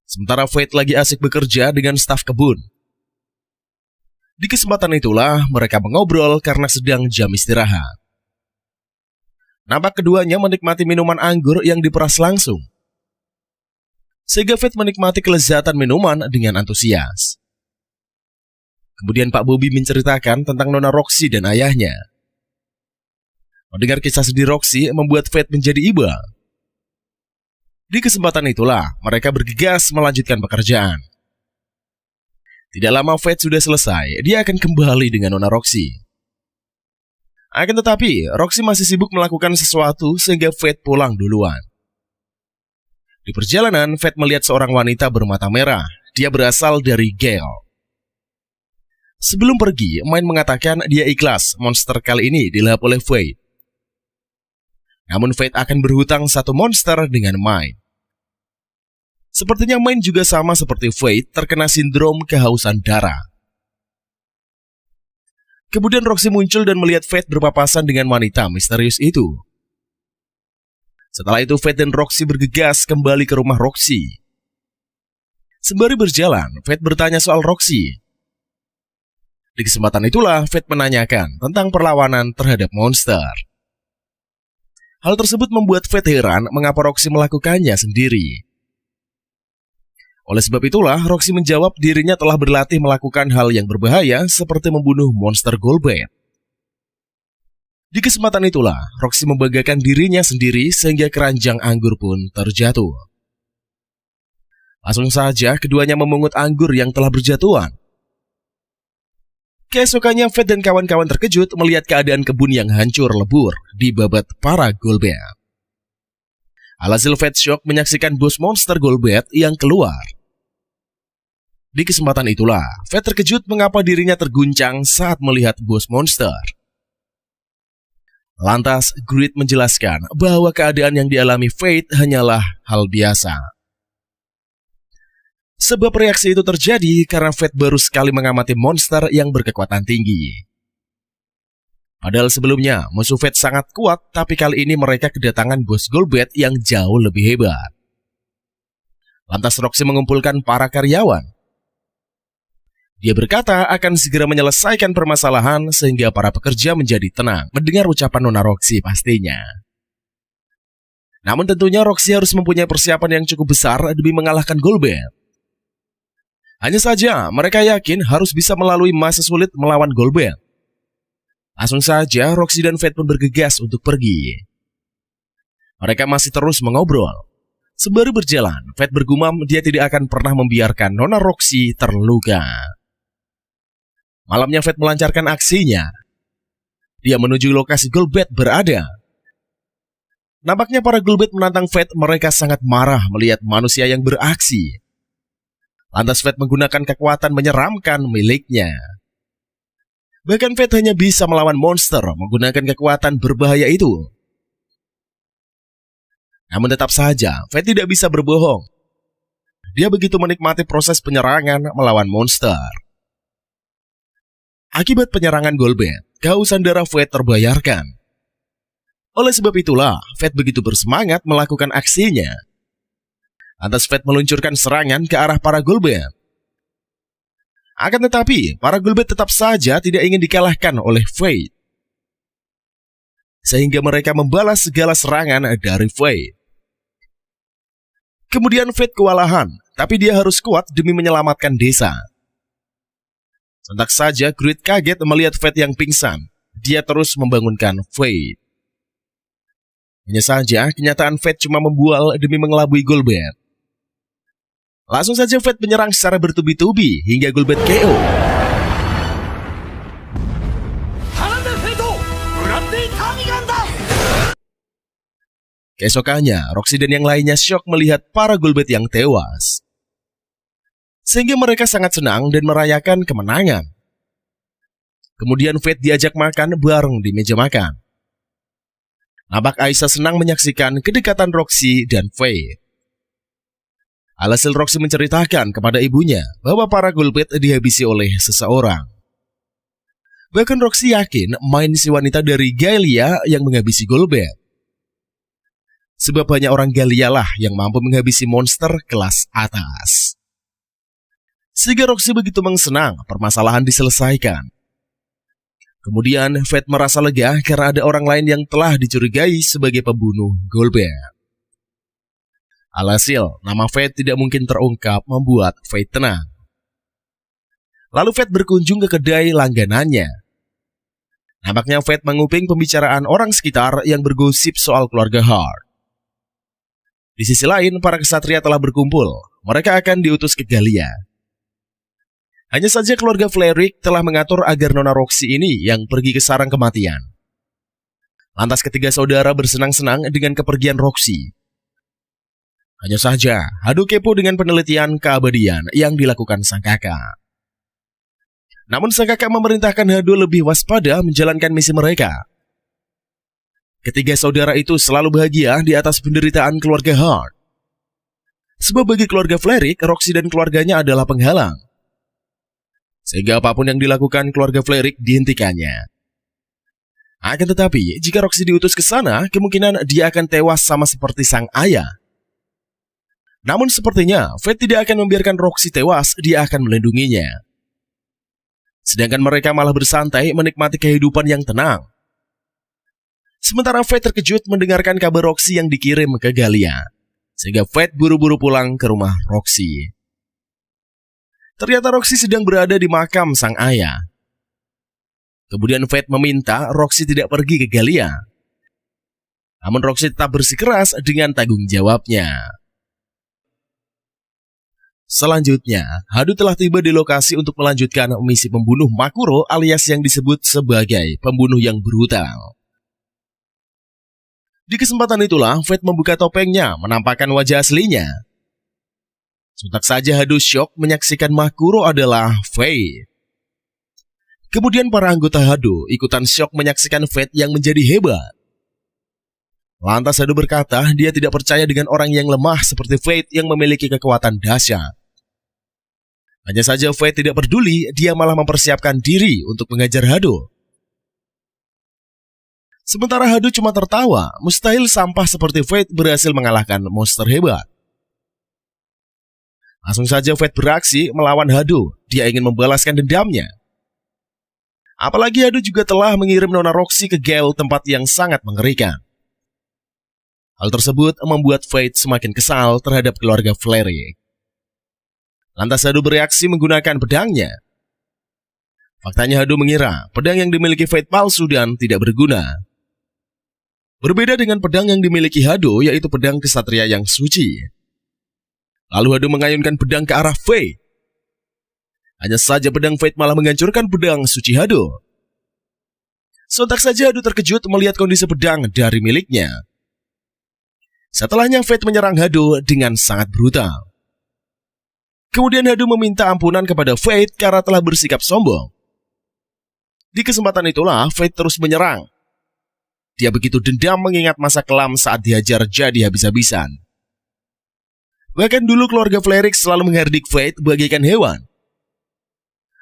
Sementara Faith lagi asik bekerja dengan staf kebun. Di kesempatan itulah mereka mengobrol karena sedang jam istirahat. Nampak keduanya menikmati minuman anggur yang diperas langsung. Sehingga Faith menikmati kelezatan minuman dengan antusias. Kemudian Pak Bobby menceritakan tentang Nona Roxy dan ayahnya. Mendengar kisah sedih Roxy membuat Faith menjadi iba. Di kesempatan itulah mereka bergegas melanjutkan pekerjaan. Tidak lama Faith sudah selesai, dia akan kembali dengan Nona Roxy. Akan tetapi, Roxy masih sibuk melakukan sesuatu sehingga Faith pulang duluan. Di perjalanan, Faith melihat seorang wanita bermata merah. Dia berasal dari Gale. Sebelum pergi, Mine mengatakan dia ikhlas monster kali ini dilahap oleh Faith. Namun Faith akan berhutang satu monster dengan Mine. Sepertinya Mine juga sama seperti Faith terkena sindrom kehausan darah. Kemudian Roxy muncul dan melihat Faith berpapasan dengan wanita misterius itu. Setelah itu Faith dan Roxy bergegas kembali ke rumah Roxy. Sembari berjalan, Faith bertanya soal Roxy. Di kesempatan itulah Faith menanyakan tentang perlawanan terhadap monster. Hal tersebut membuat Faith heran mengapa Roxy melakukannya sendiri. Oleh sebab itulah Roxy menjawab dirinya telah berlatih melakukan hal yang berbahaya seperti membunuh monster Golbat. Di kesempatan itulah, Roxy membanggakan dirinya sendiri sehingga keranjang anggur pun terjatuh. Langsung saja keduanya memungut anggur yang telah berjatuhan. Keesokannya Faith dan kawan-kawan terkejut melihat keadaan kebun yang hancur lebur di babat para Golbat. Alhasil Faith shock menyaksikan bos monster Golbat yang keluar. Di kesempatan itulah, Faith terkejut mengapa dirinya terguncang saat melihat bos monster. Lantas, Grit menjelaskan bahwa keadaan yang dialami Faith hanyalah hal biasa. Sebab reaksi itu terjadi karena Faith baru sekali mengamati monster yang berkekuatan tinggi. Padahal sebelumnya, musuh Faith sangat kuat, tapi kali ini mereka kedatangan bos Golbat yang jauh lebih hebat. Lantas Roxy mengumpulkan para karyawan. Dia berkata akan segera menyelesaikan permasalahan sehingga para pekerja menjadi tenang mendengar ucapan Nona Roxy pastinya. Namun tentunya Roxy harus mempunyai persiapan yang cukup besar demi mengalahkan Golbat. Hanya saja mereka yakin harus bisa melalui masa sulit melawan Golbat. Langsung saja Roxy dan Faith pun bergegas untuk pergi. Mereka masih terus mengobrol. Sembari berjalan, Faith bergumam dia tidak akan pernah membiarkan Nona Roxy terluka. Malamnya Faith melancarkan aksinya. Dia menuju lokasi Golbat berada. Nampaknya para Golbat menantang Faith, mereka sangat marah melihat manusia yang beraksi. Lantas Faith menggunakan kekuatan menyeramkan miliknya. Bahkan Faith hanya bisa melawan monster menggunakan kekuatan berbahaya itu. Namun tetap saja Faith tidak bisa berbohong. dia begitu menikmati proses penyerangan melawan monster. Akibat penyerangan Golbat, kehausan darah Fate terbayarkan. Oleh sebab itulah, Fate begitu bersemangat melakukan aksinya. Lantas Fate meluncurkan serangan ke arah para Golbat. Akan tetapi, para Golbat tetap saja tidak ingin dikalahkan oleh Fate. Sehingga mereka membalas segala serangan dari Fate. Kemudian Fate kewalahan, tapi dia harus kuat demi menyelamatkan desa. Sontak saja Groot kaget melihat Fate yang pingsan. Dia terus membangunkan Fate. Hanya saja kenyataan Fate cuma membual demi mengelabui Golbat. Langsung saja Fate menyerang secara bertubi-tubi hingga Golbat KO. Keesokannya, Roxy dan yang lainnya syok melihat para Golbat yang tewas. Sehingga mereka sangat senang dan merayakan kemenangan. Kemudian Fate diajak makan bareng di meja makan. Nampak Aisyah senang menyaksikan kedekatan Roxy dan Fate. Alhasil Roxy menceritakan kepada ibunya bahwa para Golbat dihabisi oleh seseorang. Bahkan Roxy yakin main si wanita dari Galia yang menghabisi Golbat. Sebab hanya orang Galia lah yang mampu menghabisi monster kelas atas. Sehingga Roxy begitu senang permasalahan diselesaikan. Kemudian Fate merasa lega karena ada orang lain yang telah dicurigai sebagai pembunuh Golbat. Alhasil, nama Fate tidak mungkin terungkap membuat Fate tenang. Lalu Fate berkunjung ke kedai langganannya. Nampaknya Fate menguping pembicaraan orang sekitar yang bergosip soal keluarga Hart. Di sisi lain, para kesatria telah berkumpul. Mereka akan diutus ke Galia. Hanya saja keluarga Fleric telah mengatur agar Nona Roxy ini yang pergi ke sarang kematian. Lantas ketiga saudara bersenang-senang dengan kepergian Roxy. Hanya saja, Hado kepo dengan penelitian keabadian yang dilakukan sang kakak. Namun sang kakak memerintahkan Hado lebih waspada menjalankan misi mereka. Ketiga saudara itu selalu bahagia di atas penderitaan keluarga Hart. Sebab bagi keluarga Fleric, Roxy dan keluarganya adalah penghalang. Sehingga apapun yang dilakukan keluarga Fleric dihentikannya. Akan tetapi, jika Roxy diutus ke sana, kemungkinan dia akan tewas sama seperti sang ayah. Namun sepertinya, Fate tidak akan membiarkan Roxy tewas, dia akan melindunginya. Sedangkan mereka malah bersantai menikmati kehidupan yang tenang. Sementara Fate terkejut mendengarkan kabar Roxy yang dikirim ke Galia. Sehingga Fate buru-buru pulang ke rumah Roxy. Ternyata Roxy sedang berada di makam sang ayah. Kemudian Fate meminta Roxy tidak pergi ke Galia. Namun Roxy tetap bersikeras dengan tanggung jawabnya. Selanjutnya, Hado telah tiba di lokasi untuk melanjutkan misi pembunuh Makuro alias yang disebut sebagai pembunuh yang brutal. Di kesempatan itulah, Fate membuka topengnya menampakkan wajah aslinya. Sontak saja Hado syok menyaksikan Makuro adalah Fate. Kemudian para anggota Hado ikutan syok menyaksikan Fate yang menjadi hebat. Lantas Hado berkata dia tidak percaya dengan orang yang lemah seperti Fate yang memiliki kekuatan dahsyat. Hanya saja Fate tidak peduli, dia malah mempersiapkan diri untuk mengajar Hado. Sementara Hado cuma tertawa, mustahil sampah seperti Fate berhasil mengalahkan monster hebat. Langsung saja Fate beraksi melawan Hado, dia ingin membalaskan dendamnya. Apalagi Hado juga telah mengirim Nona Roxy ke Gale, tempat yang sangat mengerikan. Hal tersebut membuat Fate semakin kesal terhadap keluarga Fleric. Lantas Hado bereaksi menggunakan pedangnya. Faktanya Hado mengira pedang yang dimiliki Fate palsu dan tidak berguna. Berbeda dengan pedang yang dimiliki Hado, yaitu pedang kesatria yang suci. Lalu Hado mengayunkan pedang ke arah Fate. Hanya saja pedang Fate malah menghancurkan pedang suci Hado. Sontak saja Hado terkejut melihat kondisi pedang dari miliknya. Setelahnya Fate menyerang Hado dengan sangat brutal. Kemudian Hado meminta ampunan kepada Fate karena telah bersikap sombong. Di kesempatan itulah Fate terus menyerang. Dia begitu dendam mengingat masa kelam saat dihajar jadi habis-habisan. Bahkan dulu keluarga Flerix selalu menghardik Fate bagaikan hewan.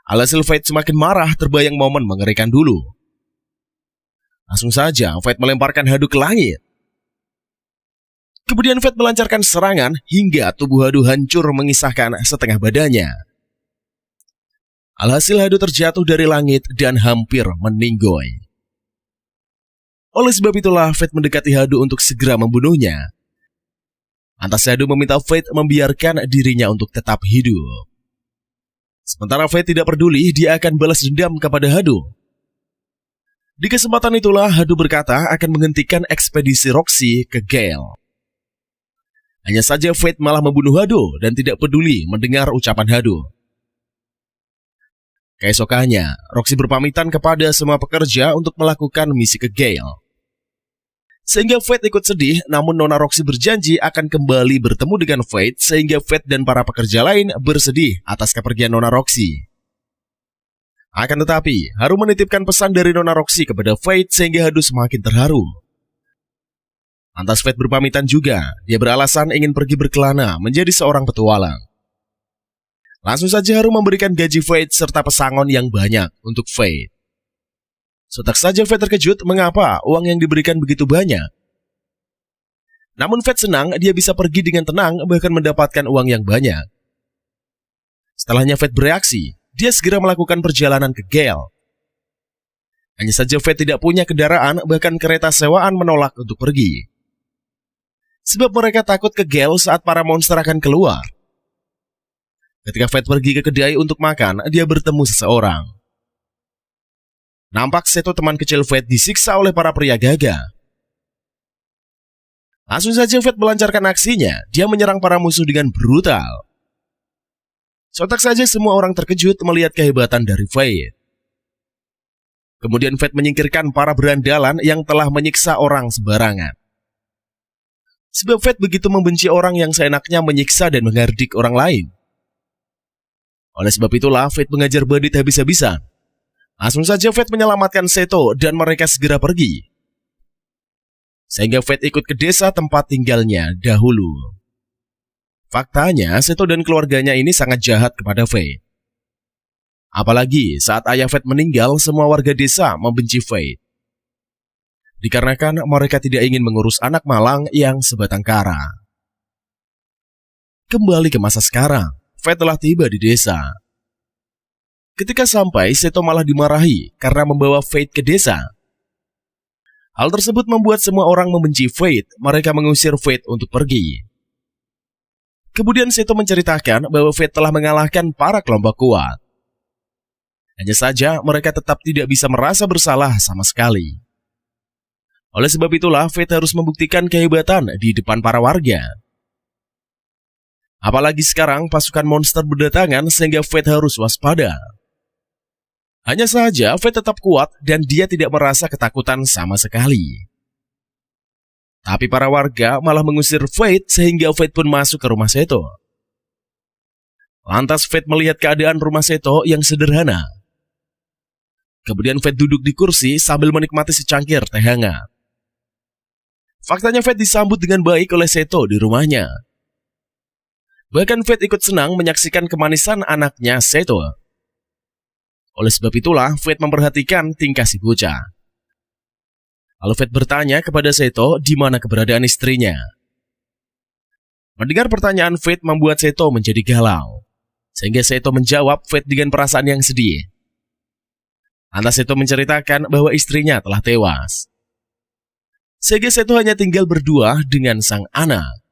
Alhasil Fate semakin marah terbayang momen mengerikan dulu. Langsung saja Fate melemparkan Hado ke langit. Kemudian Fate melancarkan serangan hingga tubuh Hado hancur mengisahkan setengah badannya. Alhasil Hado terjatuh dari langit dan hampir meninggoy. Oleh sebab itulah Fate mendekati Hado untuk segera membunuhnya. Lantas Hado meminta Fate membiarkan dirinya untuk tetap hidup. Sementara Fate tidak peduli, dia akan balas dendam kepada Hado. Di kesempatan itulah Hado berkata akan menghentikan ekspedisi Roxy ke Gale. Hanya saja Fate malah membunuh Hado dan tidak peduli mendengar ucapan Hado. Keesokannya, Roxy berpamitan kepada semua pekerja untuk melakukan misi ke Gale. Sehingga Fate ikut sedih, namun Nona Roxy berjanji akan kembali bertemu dengan Fate sehingga Fate dan para pekerja lain bersedih atas kepergian Nona Roxy. Akan tetapi, Haru menitipkan pesan dari Nona Roxy kepada Fate sehingga Hado semakin terharu. Lantas Fate berpamitan juga, dia beralasan ingin pergi berkelana menjadi seorang petualang. Langsung saja Haru memberikan gaji Fate serta pesangon yang banyak untuk Fate. Sontak saja Fate terkejut mengapa uang yang diberikan begitu banyak. Namun Fate senang dia bisa pergi dengan tenang bahkan mendapatkan uang yang banyak. Setelahnya Fate bereaksi, dia segera melakukan perjalanan ke Gale. Hanya saja Fate tidak punya kendaraan bahkan kereta sewaan menolak untuk pergi. Sebab mereka takut ke Gale saat para monster akan keluar. Ketika Fate pergi ke kedai untuk makan, dia bertemu seseorang. Nampak Seto teman kecil Fate disiksa oleh para pria gagah. Langsung saja Fate melancarkan aksinya, dia menyerang para musuh dengan brutal. Sontak saja semua orang terkejut melihat kehebatan dari Fate. Kemudian Fate menyingkirkan para berandalan yang telah menyiksa orang sembarangan. Sebab Fate begitu membenci orang yang seenaknya menyiksa dan menghardik orang lain. Oleh sebab itulah Fate mengajar Bandit habis-habisan. Langsung saja Fate menyelamatkan Seto dan mereka segera pergi. Sehingga Fate ikut ke desa tempat tinggalnya dahulu. Faktanya Seto dan keluarganya ini sangat jahat kepada Fate. Apalagi saat ayah Fate meninggal, semua warga desa membenci Fate. Dikarenakan mereka tidak ingin mengurus anak malang yang sebatang kara. Kembali ke masa sekarang, Fate telah tiba di desa. Ketika sampai, Seto malah dimarahi karena membawa Fate ke desa. Hal tersebut membuat semua orang membenci Fate, mereka mengusir Fate untuk pergi. Kemudian Seto menceritakan bahwa Fate telah mengalahkan para kelompok kuat. Hanya saja mereka tetap tidak bisa merasa bersalah sama sekali. Oleh sebab itulah Fate harus membuktikan kehebatan di depan para warga. Apalagi sekarang pasukan monster berdatangan sehingga Fate harus waspada. Hanya saja Fate tetap kuat dan dia tidak merasa ketakutan sama sekali. Tapi para warga malah mengusir Fate sehingga Fate pun masuk ke rumah Seto. Lantas Fate melihat keadaan rumah Seto yang sederhana. Kemudian Fate duduk di kursi sambil menikmati secangkir teh hangat. Faktanya Fate disambut dengan baik oleh Seto di rumahnya. Bahkan Fate ikut senang menyaksikan kemanisan anaknya Seto. Oleh sebab itulah Fate memperhatikan tingkah si bocah. Lalu Fate bertanya kepada Seto di mana keberadaan istrinya. Mendengar pertanyaan Fate membuat Seto menjadi galau. Sehingga Seto menjawab Fate dengan perasaan yang sedih. Lantas Seto menceritakan bahwa istrinya telah tewas. Sehingga Seto hanya tinggal berdua dengan sang anak.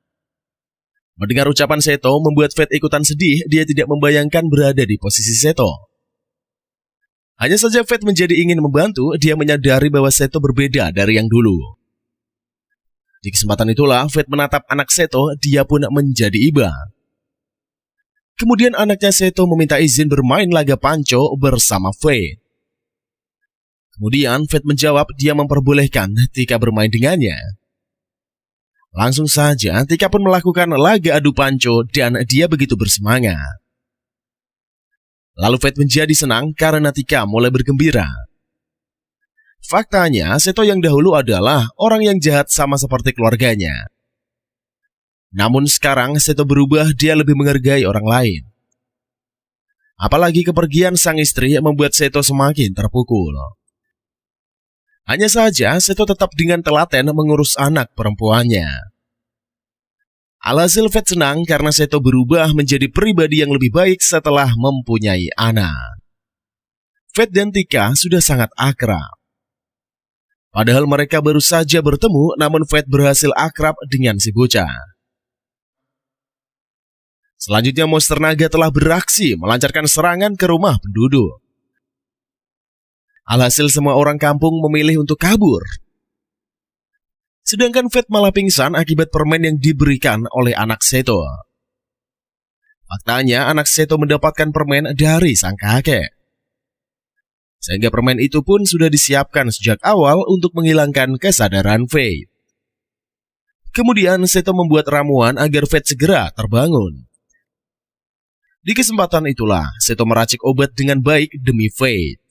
Mendengar ucapan Seto membuat Fate ikutan sedih, dia tidak membayangkan berada di posisi Seto. Hanya saja Fate menjadi ingin membantu, dia menyadari bahwa Seto berbeda dari yang dulu. Di kesempatan itulah Fate menatap anak Seto, dia pun menjadi iba. Kemudian anaknya Seto meminta izin bermain laga panco bersama Fate. Kemudian Fate menjawab dia memperbolehkan Tika bermain dengannya. Langsung saja Tika pun melakukan laga adu panco dan dia begitu bersemangat. Lalu Fate menjadi senang karena Tika mulai bergembira. Faktanya Seto yang dahulu adalah orang yang jahat sama seperti keluarganya. Namun sekarang Seto berubah, dia lebih menghargai orang lain. Apalagi kepergian sang istri membuat Seto semakin terpukul. Hanya saja Seto tetap dengan telaten mengurus anak perempuannya. Alhasil Fate senang karena Seto berubah menjadi pribadi yang lebih baik setelah mempunyai anak. Fate dan Tika sudah sangat akrab. Padahal mereka baru saja bertemu, namun Fate berhasil akrab dengan si bocah. Selanjutnya monster naga telah beraksi melancarkan serangan ke rumah penduduk. Alhasil semua orang kampung memilih untuk kabur. Sedangkan Fate malah pingsan akibat permen yang diberikan oleh anak Seto. Faktanya anak Seto mendapatkan permen dari sang kakek. Sehingga permen itu pun sudah disiapkan sejak awal untuk menghilangkan kesadaran Fate. Kemudian Seto membuat ramuan agar Fate segera terbangun. Di kesempatan itulah Seto meracik obat dengan baik demi Fate.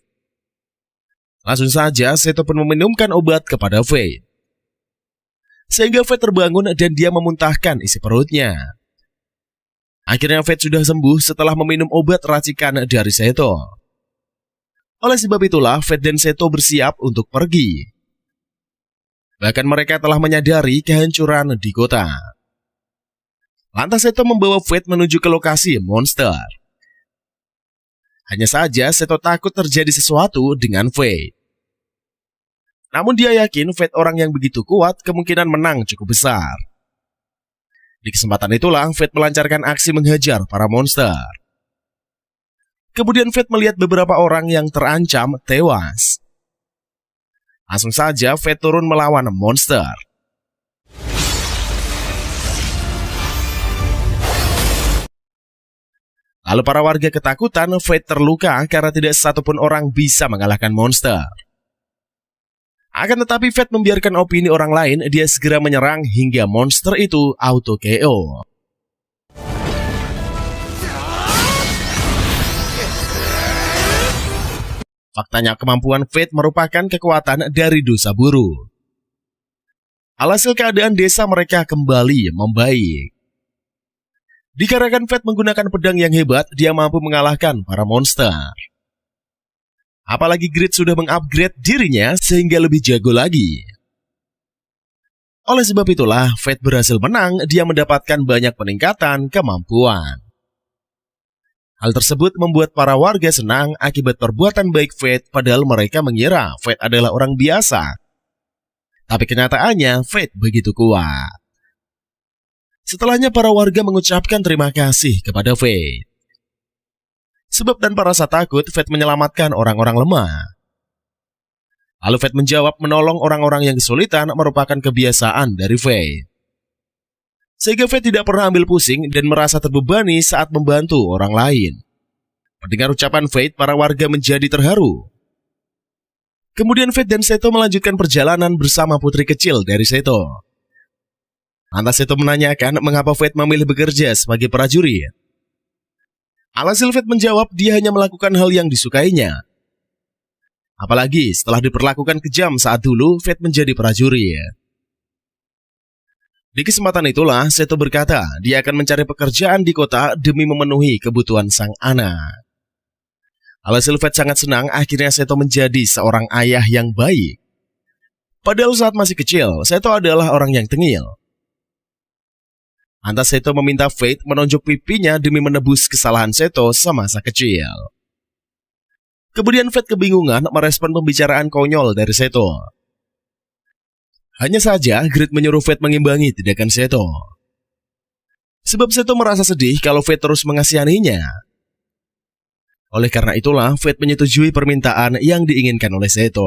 Langsung saja Seto pun meminumkan obat kepada Fate. Sehingga Fate terbangun dan dia memuntahkan isi perutnya. Akhirnya Fate sudah sembuh setelah meminum obat racikan dari Seto. Oleh sebab itulah Fate dan Seto bersiap untuk pergi. Bahkan mereka telah menyadari kehancuran di kota. Lantas Seto membawa Fate menuju ke lokasi monster. Hanya saja Seto takut terjadi sesuatu dengan Fate. Namun dia yakin Fate orang yang begitu kuat kemungkinan menang cukup besar. Di kesempatan itulah Fate melancarkan aksi menghajar para monster. Kemudian Fate melihat beberapa orang yang terancam tewas. Langsung saja Fate turun melawan monster. Lalu para warga ketakutan, Fate terluka karena tidak satupun orang bisa mengalahkan monster. Akan tetapi Fate membiarkan opini orang lain, dia segera menyerang hingga monster itu auto KO. Faktanya kemampuan Fate merupakan kekuatan dari dosa buruk. Alhasil keadaan desa mereka kembali membaik. Dikarenakan Fate menggunakan pedang yang hebat, dia mampu mengalahkan para monster. Apalagi Grid sudah mengupgrade dirinya sehingga lebih jago lagi. Oleh sebab itulah Fate berhasil menang, dia mendapatkan banyak peningkatan kemampuan. Hal tersebut membuat para warga senang akibat perbuatan baik Fate, padahal mereka mengira Fate adalah orang biasa. Tapi kenyataannya Fate begitu kuat. Setelahnya para warga mengucapkan terima kasih kepada Fate. Sebab tanpa rasa takut, Fate menyelamatkan orang-orang lemah. Lalu Fate menjawab menolong orang-orang yang kesulitan merupakan kebiasaan dari Fate. Sehingga Fate tidak pernah ambil pusing dan merasa terbebani saat membantu orang lain. Mendengar ucapan Fate, para warga menjadi terharu. Kemudian Fate dan Seto melanjutkan perjalanan bersama putri kecil dari Seto. Lantas Seto menanyakan mengapa Fate memilih bekerja sebagai prajurit. Alhasil Fate menjawab dia hanya melakukan hal yang disukainya. Apalagi setelah diperlakukan kejam saat dulu Fate menjadi prajurit. Di kesempatan itulah Seto berkata dia akan mencari pekerjaan di kota demi memenuhi kebutuhan sang anak. Alhasil Fate sangat senang akhirnya Seto menjadi seorang ayah yang baik. Padahal saat masih kecil, Seto adalah orang yang tengil. Lantas Seto meminta Fate menonjok pipinya demi menebus kesalahan Seto semasa kecil. Kemudian Fate kebingungan merespon pembicaraan konyol dari Seto. Hanya saja Grid menyuruh Fate mengimbangi tindakan Seto. Sebab Seto merasa sedih kalau Fate terus mengasihaninya. Oleh karena itulah Fate menyetujui permintaan yang diinginkan oleh Seto.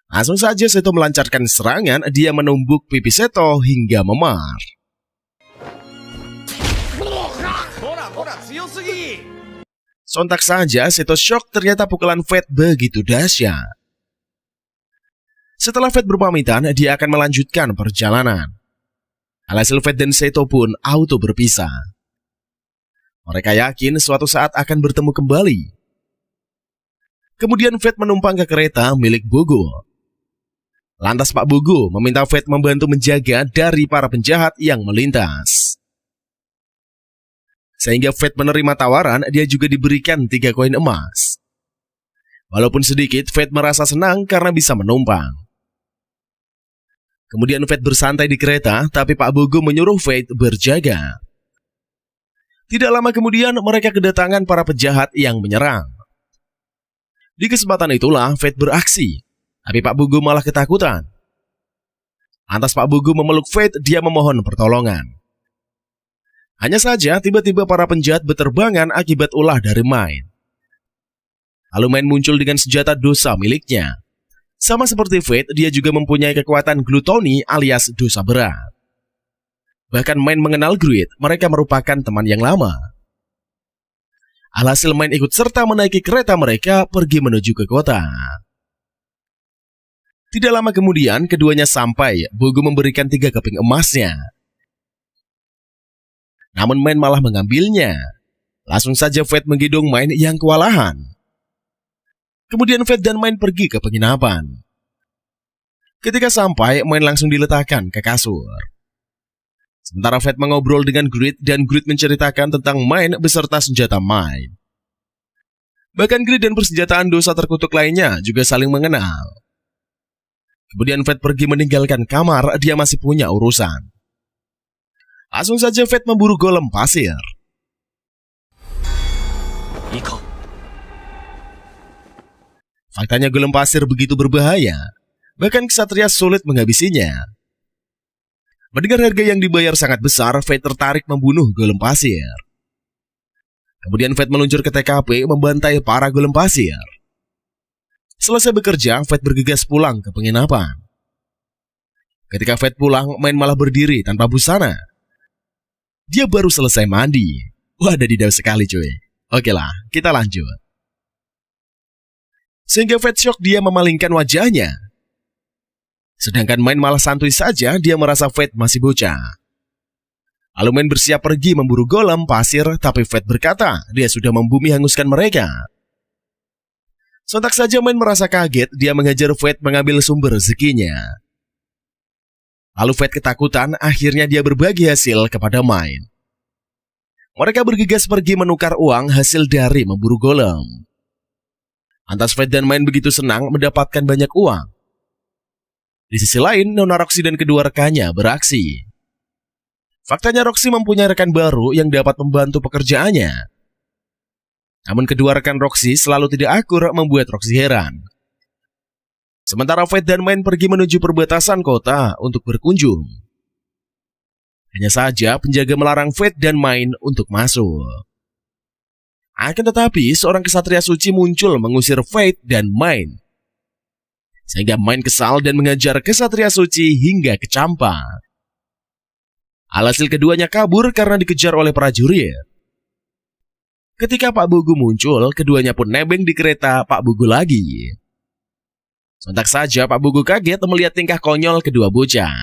Langsung saja Seto melancarkan serangan, dia menumbuk pipi Seto hingga memar. Sontak saja Seto shock ternyata pukulan Fate begitu dahsyat. Setelah Fate berpamitan, dia akan melanjutkan perjalanan. Alhasil Fate dan Seto pun auto berpisah. Mereka yakin suatu saat akan bertemu kembali. Kemudian Fate menumpang ke kereta milik Bogo. Lantas Pak Bugu meminta Fate membantu menjaga dari para penjahat yang melintas. Sehingga Fate menerima tawaran, dia juga diberikan 3 koin emas. Walaupun sedikit, Fate merasa senang karena bisa menumpang. Kemudian Fate bersantai di kereta, tapi Pak Bugu menyuruh Fate berjaga. Tidak lama kemudian mereka kedatangan para penjahat yang menyerang. Di kesempatan itulah Fate beraksi, tapi Pak Bugu malah ketakutan. Lantas Pak Bugu memeluk Fate, dia memohon pertolongan. Hanya saja tiba-tiba para penjahat berterbangan akibat ulah dari Main. Lalu Main muncul dengan senjata dosa miliknya. Sama seperti Fate, dia juga mempunyai kekuatan glutoni alias dosa berat. Bahkan Main mengenal Gruit, mereka merupakan teman yang lama. Alhasil Main ikut serta menaiki kereta mereka pergi menuju ke kota. Tidak lama kemudian keduanya sampai, Bugu memberikan 3 keping emasnya. Namun Main malah mengambilnya. Langsung saja Fate menggidung Main yang kewalahan. Kemudian Fate dan Main pergi ke penginapan. Ketika sampai, Main langsung diletakkan ke kasur. Sementara Fate mengobrol dengan Gruit dan Gruit menceritakan tentang Main beserta senjata Main. Bahkan Gruit dan persenjataan dosa terkutuk lainnya juga saling mengenal. Kemudian Fate pergi meninggalkan kamar, dia masih punya urusan. Langsung saja Fate memburu golem pasir. Faktanya golem pasir begitu berbahaya, bahkan ksatria sulit menghabisinya. Mendengar harga yang dibayar sangat besar, Fate tertarik membunuh golem pasir. Kemudian Fate meluncur ke TKP membantai para golem pasir. Selesai bekerja, Fate bergegas pulang ke penginapan. Ketika Fate pulang, Main malah berdiri tanpa busana. Dia baru selesai mandi. Wah, dadidaw sekali cuy. Oke lah, kita lanjut. Sehingga Fate shock, dia memalingkan wajahnya. Sedangkan Main malah santuy saja, dia merasa Fate masih bocah. Lalu Main bersiap pergi memburu golem pasir, tapi Fate berkata dia sudah membumi hanguskan mereka. Sontak saja Main merasa kaget, dia mengejar Fate mengambil sumber rezekinya. Lalu Fate ketakutan, akhirnya dia berbagi hasil kepada Main. Mereka bergegas pergi menukar uang hasil dari memburu golem. Lantas Fate dan Main begitu senang mendapatkan banyak uang. Di sisi lain, Nona Roxy dan kedua rekannya beraksi. Faktanya Roxy mempunyai rekan baru yang dapat membantu pekerjaannya. Namun kedua rekan Roxy selalu tidak akur, membuat Roxy heran. Sementara Fate dan Main pergi menuju perbatasan kota untuk berkunjung. Hanya saja penjaga melarang Fate dan Main untuk masuk. Akan tetapi seorang kesatria suci muncul mengusir Fate dan Main. Sehingga Main kesal dan mengejar kesatria suci hingga kecampak. Alhasil keduanya kabur karena dikejar oleh prajurit. Ketika Pak Bugu muncul, keduanya pun nebeng di kereta Pak Bugu lagi. Sontak saja Pak Bugu kaget melihat tingkah konyol kedua bocah.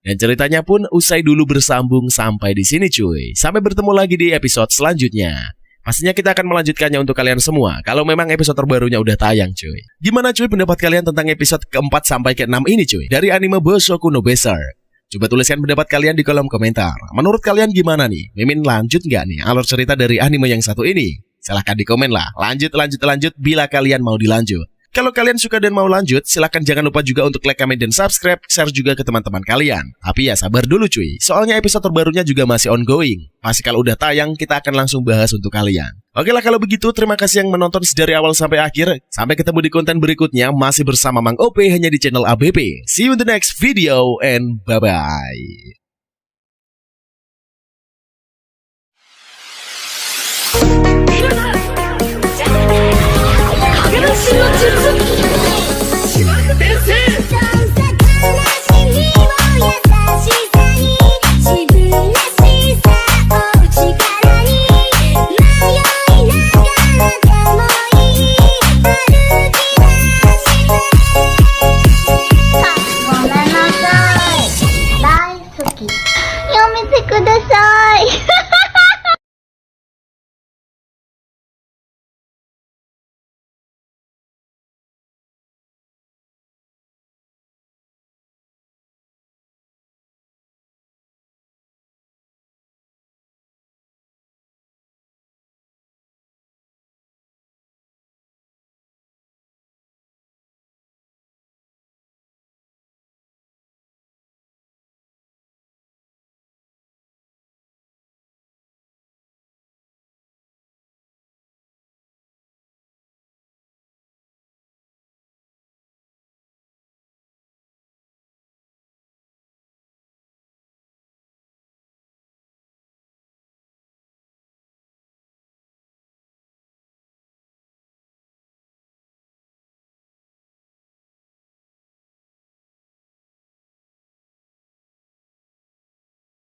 Dan ceritanya pun usai dulu bersambung sampai di sini cuy. Sampai bertemu lagi di episode selanjutnya. Pastinya kita akan melanjutkannya untuk kalian semua. Kalau memang episode terbarunya udah tayang cuy. Gimana cuy pendapat kalian tentang episode keempat sampai ke-6 ini cuy? Dari anime Bosoku no Besar. Coba tuliskan pendapat kalian di kolom komentar. Menurut kalian gimana nih? Mimin lanjut nggak nih alur cerita dari anime yang satu ini? Silahkan di komen lah. Lanjut bila kalian mau dilanjut. Kalau kalian suka dan mau lanjut, silahkan jangan lupa juga untuk like, comment, dan subscribe. Share juga ke teman-teman kalian. Tapi ya sabar dulu cuy. Soalnya episode terbarunya juga masih ongoing. Pasti kalau udah tayang, kita akan langsung bahas untuk kalian. Oke lah kalau begitu, terima kasih yang menonton dari awal sampai akhir. Sampai ketemu di konten berikutnya. Masih bersama Mang OP hanya di channel ABP. See you in the next video and bye-bye. This is